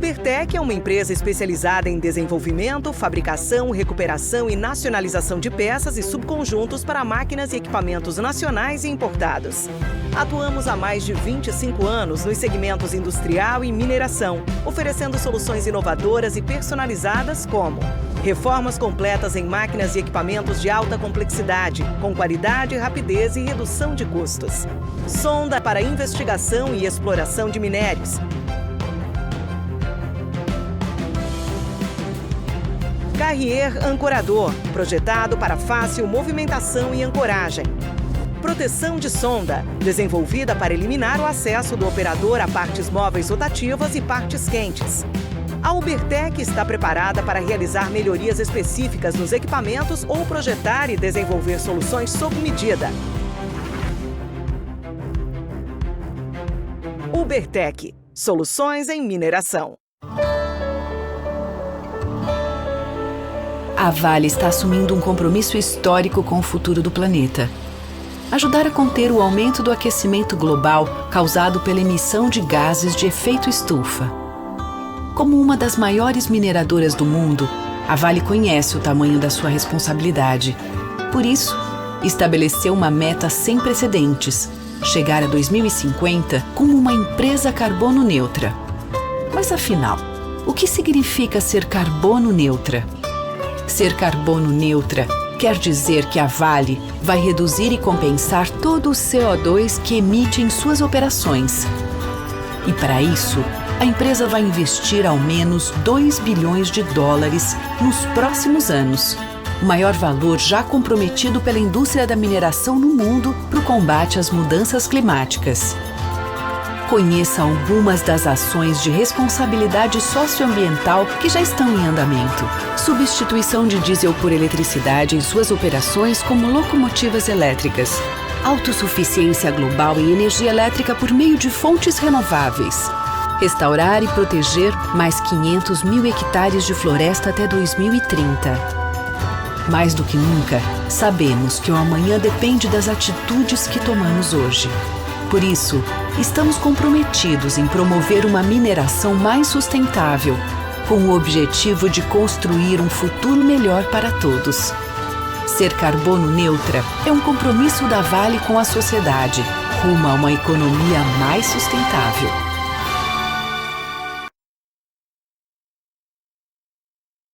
Ubertec é uma empresa especializada em desenvolvimento, fabricação, recuperação e nacionalização de peças e subconjuntos para máquinas e equipamentos nacionais e importados. Atuamos há mais de 25 anos nos segmentos industrial e mineração, oferecendo soluções inovadoras e personalizadas como reformas completas em máquinas e equipamentos de alta complexidade, com qualidade, rapidez e redução de custos. Sonda para investigação e exploração de minérios. Carrier ancorador, projetado para fácil movimentação e ancoragem. proteção de sonda, desenvolvida para eliminar o acesso do operador a partes móveis rotativas e partes quentes. A Ubertec está preparada para realizar melhorias específicas nos equipamentos ou projetar e desenvolver soluções sob medida. Ubertec, soluções em mineração. A Vale está assumindo um compromisso histórico com o futuro do planeta. Ajudar a conter o aumento do aquecimento global causado pela emissão de gases de efeito estufa. Como uma das maiores mineradoras do mundo, a Vale conhece o tamanho da sua responsabilidade. Por isso, estabeleceu uma meta sem precedentes: chegar a 2050 como uma empresa carbono neutra. Mas afinal, o que significa ser carbono neutra? Ser carbono neutra quer dizer que a Vale vai reduzir e compensar todo o CO2 que emite em suas operações. E para isso, a empresa vai investir ao menos $2 bilhões nos próximos anos. O maior valor já comprometido pela indústria da mineração no mundo para o combate às mudanças climáticas. Conheça algumas das ações de responsabilidade socioambiental que já estão em andamento. Substituição de diesel por eletricidade em suas operações como locomotivas elétricas. Autossuficiência global em energia elétrica por meio de fontes renováveis. Restaurar e proteger mais 500 mil hectares de floresta até 2030. Mais do que nunca, sabemos que o amanhã depende das atitudes que tomamos hoje. Por isso, estamos comprometidos em promover uma mineração mais sustentável, com o objetivo de construir um futuro melhor para todos. Ser carbono neutra é um compromisso da Vale com a sociedade, rumo a uma economia mais sustentável.